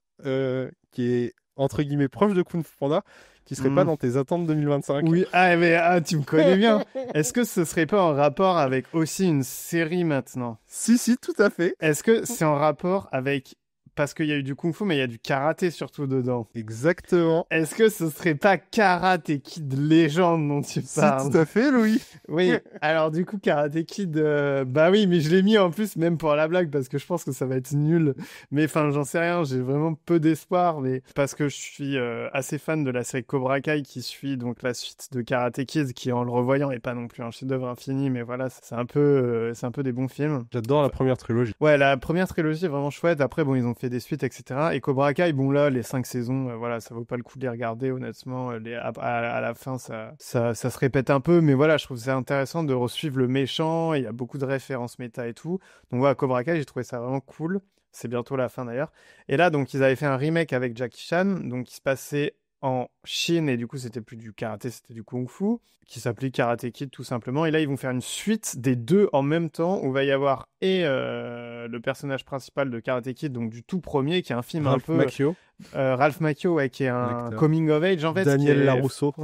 qui est entre guillemets proche de Kung Fu Panda qui serait pas Hmm. dans tes attentes 2025. Oui, tu me connais bien. Est-ce que ce serait pas en rapport avec aussi une série maintenant? Si, tout à fait. Est-ce que c'est en rapport avec... Parce qu'il y a eu du kung-fu, mais il y a du karaté surtout dedans. Exactement. Est-ce que ce serait pas Karate Kid Légende dont tu Si, parles? tout à fait, Louis. Oui, alors du coup, Karate Kid, bah oui, mais je l'ai mis en plus même pour la blague parce que je pense que ça va être nul. Mais enfin, j'en sais rien, j'ai vraiment peu d'espoir, mais parce que je suis assez fan de la série Cobra Kai qui suit donc la suite de Karate Kid qui, en le revoyant, est pas non plus un chef-d'œuvre infini, mais voilà, c'est un peu des bons films. J'adore la première trilogie. Ouais, la première trilogie est vraiment chouette. Après, bon, ils ont fait des suites, etc. Et Cobra Kai, bon, là, les 5 saisons, voilà, ça vaut pas le coup de les regarder, honnêtement. À la fin, ça se répète un peu, mais voilà, je trouve que c'est intéressant de resuivre le méchant. Il y a beaucoup de références méta et tout. Donc, voilà, Cobra Kai, j'ai trouvé ça vraiment cool. C'est bientôt la fin, d'ailleurs. Et là, donc, ils avaient fait un remake avec Jackie Chan, donc, qui se passait en Chine, et du coup, c'était plus du karaté, c'était du kung-fu, qui s'appelait Karate Kid tout simplement. Et là, ils vont faire une suite des deux en même temps, où il va y avoir le personnage principal de Karate Kid, donc du tout premier, qui est un film Ralph Macchio. Ralph Macchio, ouais, qui est un L'acteur. coming of age en fait. Daniel Larusso.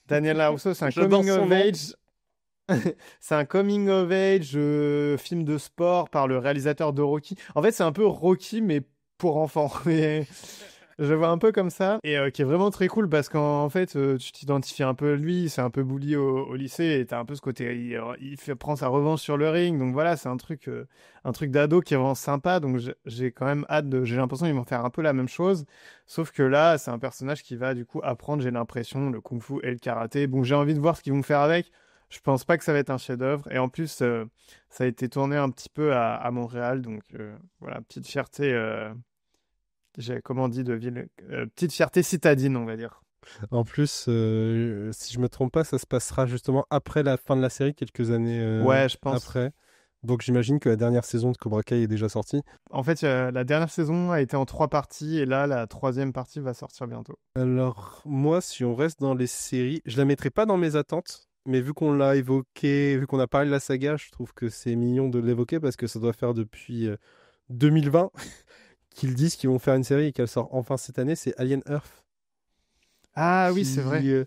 Daniel Larusso, c'est un J'adore coming son of nom. age. C'est un coming of age film de sport par le réalisateur de Rocky. En fait, c'est un peu Rocky, mais pour enfants. Mais je le vois un peu comme ça, et qui est vraiment très cool parce qu'en fait, tu t'identifies un peu à lui, c'est un peu bully au lycée, et t'as un peu ce côté, prend sa revanche sur le ring, donc voilà, c'est un truc d'ado qui est vraiment sympa, donc j'ai quand même j'ai l'impression qu'ils vont faire un peu la même chose, sauf que là, c'est un personnage qui va du coup apprendre, j'ai l'impression, le kung-fu et le karaté. Bon, j'ai envie de voir ce qu'ils vont faire avec. Je pense pas que ça va être un chef-d'œuvre, et en plus, ça a été tourné un petit peu à Montréal, donc voilà, petite fierté. Comment on dit de ville, petite fierté citadine, on va dire. En plus, si je me trompe pas, ça se passera justement après la fin de la série, quelques années Ouais, je pense. après. Donc j'imagine que la dernière saison de Cobra Kai est déjà sortie. En fait, la dernière saison a été en 3 parties et là, la 3e partie va sortir bientôt. Alors moi, si on reste dans les séries, je la mettrai pas dans mes attentes. Mais vu qu'on l'a évoqué, vu qu'on a parlé de la saga, je trouve que c'est mignon de l'évoquer parce que ça doit faire depuis 2020 qu'ils disent qu'ils vont faire une série et qu'elle sort enfin cette année. C'est Alien Earth. Ah oui, c'est vrai.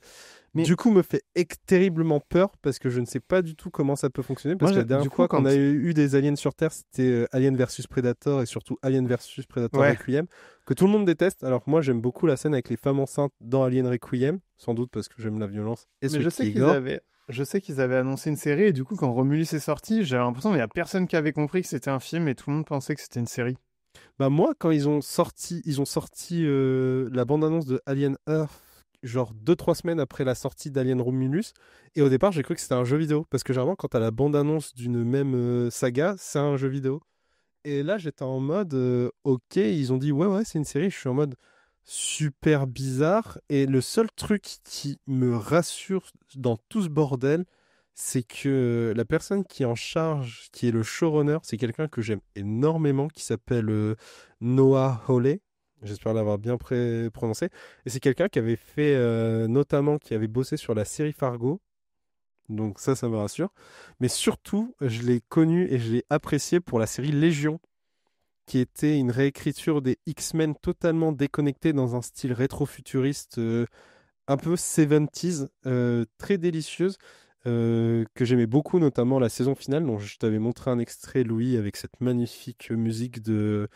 Mais Du coup, me fait terriblement peur parce que je ne sais pas du tout comment ça peut fonctionner. Parce que la dernière fois qu'on a eu des aliens sur Terre, c'était Alien versus Predator et surtout Alien versus Predator Requiem, que tout le monde déteste. Alors moi, j'aime beaucoup la scène avec les femmes enceintes dans Alien Requiem, sans doute parce que j'aime la violence. Et mais je sais qu'ils avaient annoncé une série, et du coup, quand Romulus est sorti, j'avais l'impression qu'il n'y a personne qui avait compris que c'était un film et tout le monde pensait que c'était une série. Bah moi, quand ils ont sorti la bande-annonce de Alien Earth, genre 2-3 semaines après la sortie d'Alien Romulus, et au départ j'ai cru que c'était un jeu vidéo, parce que généralement quand t'as la bande-annonce d'une même saga, c'est un jeu vidéo. Et là j'étais en mode, ok, ils ont dit ouais c'est une série, je suis en mode super bizarre, et le seul truc qui me rassure dans tout ce bordel, c'est que la personne qui est en charge, qui est le showrunner, c'est quelqu'un que j'aime énormément, qui s'appelle Noah Hawley. J'espère l'avoir bien prononcé. Et c'est quelqu'un qui avait fait, notamment, qui avait bossé sur la série Fargo. Donc ça me rassure. Mais surtout, je l'ai connu et je l'ai apprécié pour la série Légion, qui était une réécriture des X-Men totalement déconnectée dans un style rétro-futuriste un peu 70s, très délicieuse, que j'aimais beaucoup, notamment la saison finale, dont je t'avais montré un extrait, Louis, avec cette magnifique musique de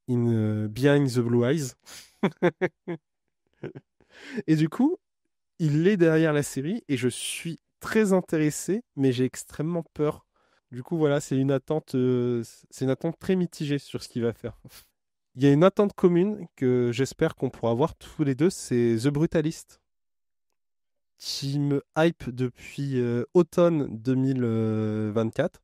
Behind the Blue Eyes. Et du coup, il est derrière la série et je suis très intéressé, mais j'ai extrêmement peur. Du coup, voilà, c'est une attente très mitigée sur ce qu'il va faire. Il y a une attente commune que j'espère qu'on pourra voir tous les deux, c'est The Brutalist, qui me hype depuis automne 2024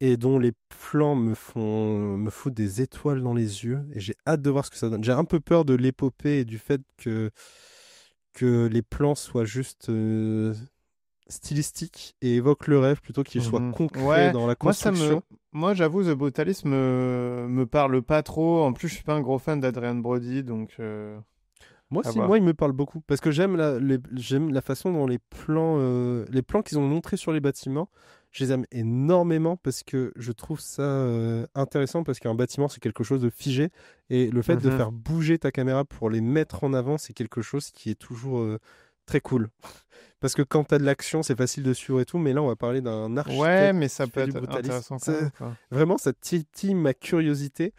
et dont les plans me foutent des étoiles dans les yeux et j'ai hâte de voir ce que ça donne. J'ai un peu peur de l'épopée et du fait que les plans soient juste stylistiques et évoquent le rêve plutôt qu'ils soient concrets Ouais, dans la construction. moi j'avoue, The Brutalist me parle pas trop. En plus, je suis pas un gros fan d'Adrian Brody, donc Moi à aussi, voir. moi il me parle beaucoup parce que j'aime la façon dont les plans qu'ils ont montrés sur les bâtiments, je les aime énormément parce que je trouve ça intéressant parce qu'un bâtiment c'est quelque chose de figé et le fait de Mhm. faire bouger ta caméra pour les mettre en avant c'est quelque chose qui est toujours très cool. Parce que quand tu as de l'action c'est facile de suivre et tout, mais là on va parler d'un Ouais, architecte mais ça qui peut fait du être brutalisme. intéressant quand même, quoi. Vraiment ça titille ma curiosité.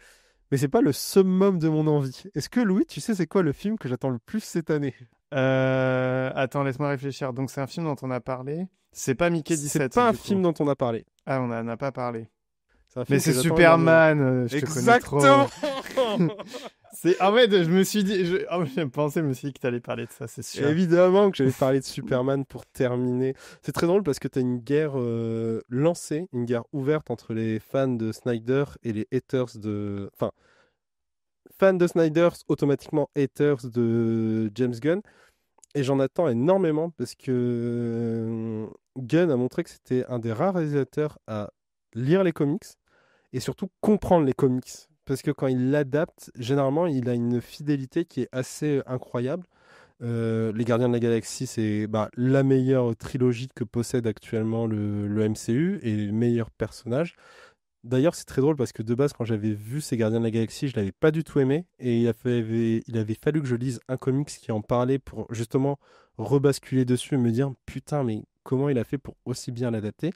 Mais c'est pas le summum de mon envie. Est-ce que Louis, tu sais c'est quoi le film que j'attends le plus cette année? Attends, laisse-moi réfléchir. Donc c'est un film dont on a parlé. C'est pas Mickey C'est 17 pas un du coup. film dont on a parlé. Ah, on en a pas parlé. C'est un Mais film que c'est j'attends énormément. Superman, je te connais Exactement. trop. C'est en fait, je me suis dit, j'ai pensé, je me suis dit que t'allais parler de ça, c'est sûr. Évidemment que j'allais parler de Superman pour terminer. C'est très drôle parce que tu as une guerre lancée, une guerre ouverte entre les fans de Snyder et les haters de... Enfin, fans de Snyder, automatiquement haters de James Gunn. Et j'en attends énormément parce que Gunn a montré que c'était un des rares réalisateurs à lire les comics et surtout comprendre les comics. Parce que quand il l'adapte, généralement, il a une fidélité qui est assez incroyable. Les Gardiens de la Galaxie, c'est la meilleure trilogie que possède actuellement le MCU et les meilleurs personnages. D'ailleurs, c'est très drôle parce que de base, quand j'avais vu ces Gardiens de la Galaxie, je l'avais pas du tout aimé. Et il avait fallu que je lise un comics qui en parlait pour justement rebasculer dessus et me dire putain, mais comment il a fait pour aussi bien l'adapter.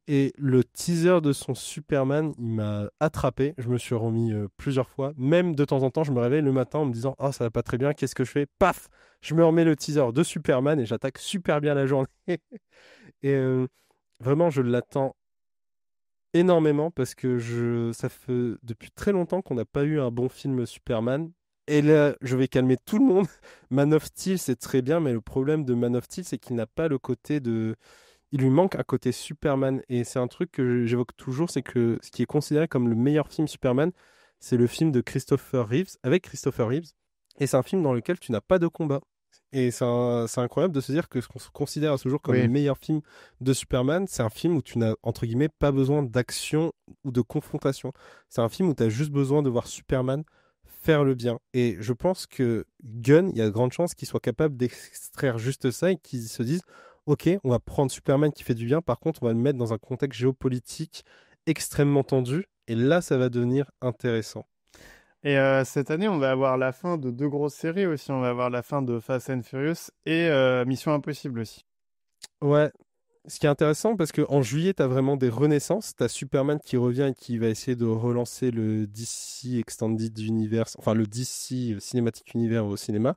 Et le teaser de son Superman, il m'a attrapé. Je me suis remis plusieurs fois. Même de temps en temps, je me réveille le matin en me disant oh, ça va pas très bien, qu'est-ce que je fais? Paf! Je me remets le teaser de Superman et j'attaque super bien la journée. Et vraiment, je l'attends énormément parce que ça fait depuis très longtemps qu'on n'a pas eu un bon film Superman. Et là, je vais calmer tout le monde. Man of Steel, c'est très bien, mais le problème de Man of Steel, c'est qu'il n'a pas le côté de... Il lui manque un côté Superman. Et c'est un truc que j'évoque toujours, c'est que ce qui est considéré comme le meilleur film Superman, c'est le film de Christopher Reeves, avec Christopher Reeves. Et c'est un film dans lequel tu n'as pas de combat. Et c'est incroyable de se dire que ce qu'on se considère à ce jour comme le Oui. meilleur film de Superman, c'est un film où tu n'as, entre guillemets, pas besoin d'action ou de confrontation. C'est un film où tu as juste besoin de voir Superman faire le bien. Et je pense que Gunn, il y a de grandes chances qu'il soit capable d'extraire juste ça et qu'il se dise, OK, on va prendre Superman qui fait du bien, par contre, on va le mettre dans un contexte géopolitique extrêmement tendu. Et là, ça va devenir intéressant. Et cette année, on va avoir la fin de deux grosses séries aussi. On va avoir la fin de Fast and Furious et Mission Impossible aussi. Ouais, ce qui est intéressant, parce qu'en juillet, tu as vraiment des renaissances. Tu as Superman qui revient et qui va essayer de relancer le DC Extended Universe, enfin le DC Cinematic Universe au cinéma.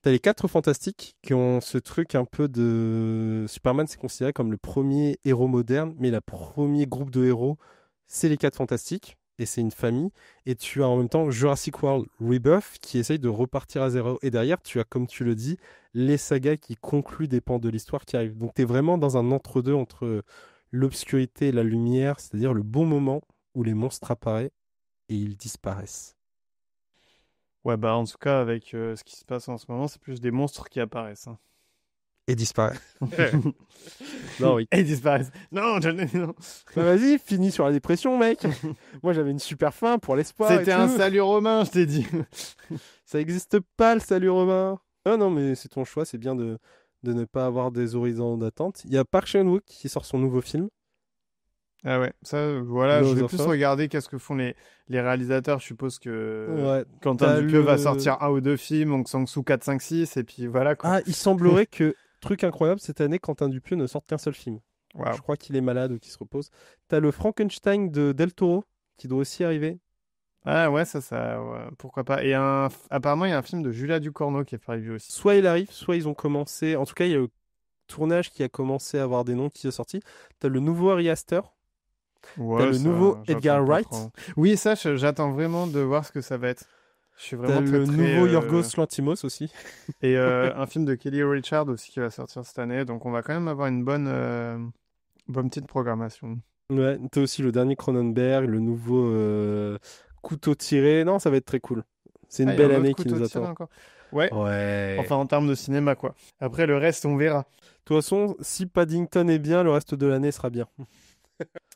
Tu as les 4 Fantastiques qui ont ce truc un peu de... Superman, c'est considéré comme le premier héros moderne, mais le premier groupe de héros, c'est les 4 Fantastiques. Et c'est une famille. Et tu as en même temps Jurassic World Rebirth qui essaye de repartir à zéro. Et derrière, tu as, comme tu le dis, les sagas qui concluent des pans de l'histoire qui arrivent. Donc tu es vraiment dans un entre-deux entre l'obscurité et la lumière, c'est-à-dire le bon moment où les monstres apparaissent et ils disparaissent. Ouais, bah en tout cas, avec ce qui se passe en ce moment, c'est plus des monstres qui apparaissent, hein. Et disparaît. Non, oui. Et ils disparaissent. Non. Bah vas-y, finis sur la dépression, mec. Moi, j'avais une super fin pour l'espoir. C'était et un tout. salut romain, je t'ai dit. Ça existe pas, le salut romain. Ah non, mais c'est ton choix, c'est bien de ne pas avoir des horizons d'attente. Il y a Park Chan-wook qui sort son nouveau film. Ah ouais, ça, voilà, Laws je vais of plus Earth. regarder qu'est-ce que font les Ouais. réalisateurs. Je suppose que T'as Quentin Dupieux va le- sortir 1 ou 2 films, Hong Sang-soo 4, 5, 6, et puis voilà quoi. Ah, il semblerait que, truc incroyable, cette année, Quentin Dupieux ne sorte qu'un seul film. Waouh. Je crois qu'il est malade ou qu'il se repose. T'as le Frankenstein de Del Toro qui doit aussi arriver. Ah ouais, ça, ouais, pourquoi pas. Et apparemment, il y a un film de Julia Ducournau qui est prévu aussi. Soit il arrive, soit ils ont commencé. En tout cas, il y a le tournage qui a commencé à avoir des noms qui sont sortis. T'as le nouveau Ari Aster. Ouais, le ça, nouveau j'attends Edgar pas Wright. trop. Oui, ça, j'attends vraiment de voir ce que ça va être. Je suis T'as vraiment très, le très, nouveau Yorgos Lanthimos aussi. Et un film de Kelly Richard aussi qui va sortir cette année. Donc on va quand même avoir une bonne petite programmation. Ouais, t'as aussi le dernier Cronenberg, le nouveau Couteau tiré. Non, ça va être très cool. C'est une Ah, il y a belle un autre année qui couteau nous tiré attend. encore. Ouais, Ouais. enfin en termes de cinéma quoi. Après le reste on verra. De toute façon, si Paddington est bien, le reste de l'année sera bien.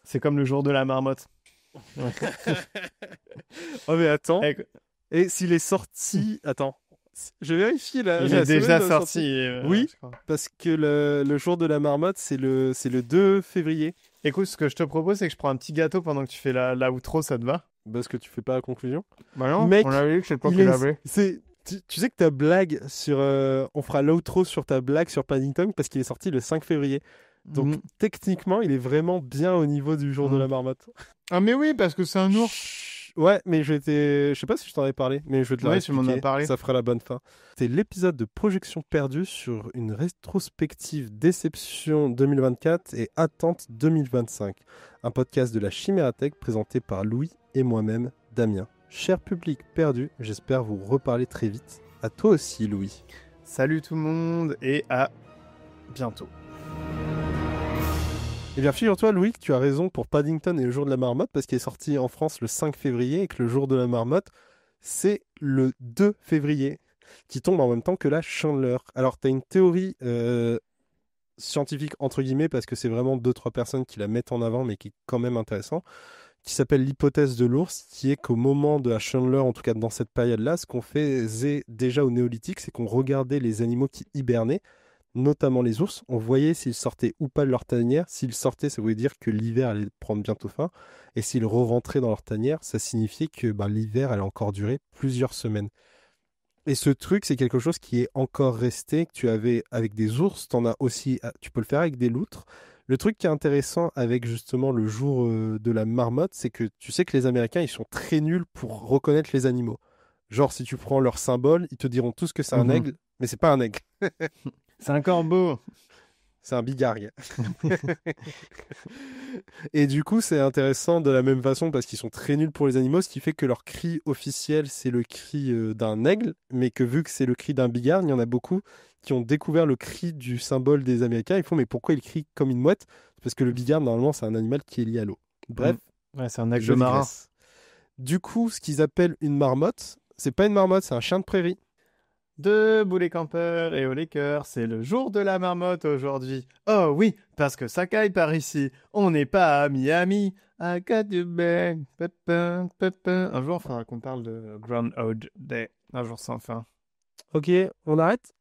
C'est comme le jour de la marmotte. Oh mais attends. Eh, Et s'il est sorti... Attends. Je vérifie là. il la est déjà semaine de sorti. Oui. Je crois. Parce que le jour de la marmotte, c'est le 2 février. Écoute, ce que je te propose, c'est que je prends un petit gâteau pendant que tu fais la outro, ça te va? Parce que tu fais pas la conclusion. Bah non, Mec, on avait dit que c'est toi Il qui est- l'avais. c'est- tu sais que ta blague sur... on fera l'outro sur ta blague sur Paddington parce qu'il est sorti le 5 février. Donc Mhm. techniquement, il est vraiment bien au niveau du jour de la marmotte. Ah mais oui, parce que c'est un ours. Chut. Ouais, mais je sais pas si je t'en ai parlé, mais je vais te le Ouais, tu m'en as réexpliquer. parlé. Ça fera la bonne fin. C'est l'épisode de Projection perdue sur une rétrospective déception 2024 et attente 2025. Un podcast de la Chimérathèque présenté par Louis et moi-même, Damien. Cher public perdu, j'espère vous reparler très vite. À toi aussi, Louis. Salut tout le monde et à bientôt. Eh bien, figure-toi, Louis, que tu as raison pour Paddington et le jour de la marmotte, parce qu'il est sorti en France le 5 février et que le jour de la marmotte, c'est le 2 février, qui tombe en même temps que la Chandeleur. Alors, tu as une théorie scientifique, entre guillemets, parce que c'est vraiment 2-3 personnes qui la mettent en avant, mais qui est quand même intéressant, qui s'appelle l'hypothèse de l'ours, qui est qu'au moment de la Chandeleur, en tout cas dans cette période-là, ce qu'on faisait déjà au néolithique, c'est qu'on regardait les animaux qui hibernaient, notamment les ours, on voyait s'ils sortaient ou pas de leur tanière. S'ils sortaient, ça voulait dire que l'hiver allait prendre bientôt fin. Et s'ils re-rentraient dans leur tanière, ça signifiait que l'hiver allait encore durer plusieurs semaines. Et ce truc, c'est quelque chose qui est encore resté, que tu avais avec des ours, t'en as aussi, tu peux le faire avec des loutres. Le truc qui est intéressant avec justement le jour de la marmotte, c'est que tu sais que les Américains, ils sont très nuls pour reconnaître les animaux. Genre, si tu prends leur symbole, ils te diront tous que c'est un aigle, mais c'est pas un aigle. C'est un corbeau. C'est un bigargue. Et du coup, c'est intéressant de la même façon parce qu'ils sont très nuls pour les animaux, ce qui fait que leur cri officiel, c'est le cri d'un aigle, mais que vu que c'est le cri d'un bigargue, il y en a beaucoup qui ont découvert le cri du symbole des Américains. Ils font, mais pourquoi il crie comme une mouette? Parce que le bigargue, normalement, c'est un animal qui est lié à l'eau. Bref, Ouais, c'est un aigle je de marin. digresse. Du coup, ce qu'ils appellent une marmotte, c'est pas une marmotte, c'est un chien de prairie. Debout les campeurs et haut les cœurs, c'est le jour de la marmotte aujourd'hui. Oh oui, parce que ça caille par ici. On n'est pas à Miami. I got you back. Pépin, pépin. Un jour, il faudra qu'on parle de Groundhog Day. Un jour sans fin. Ok, on arrête?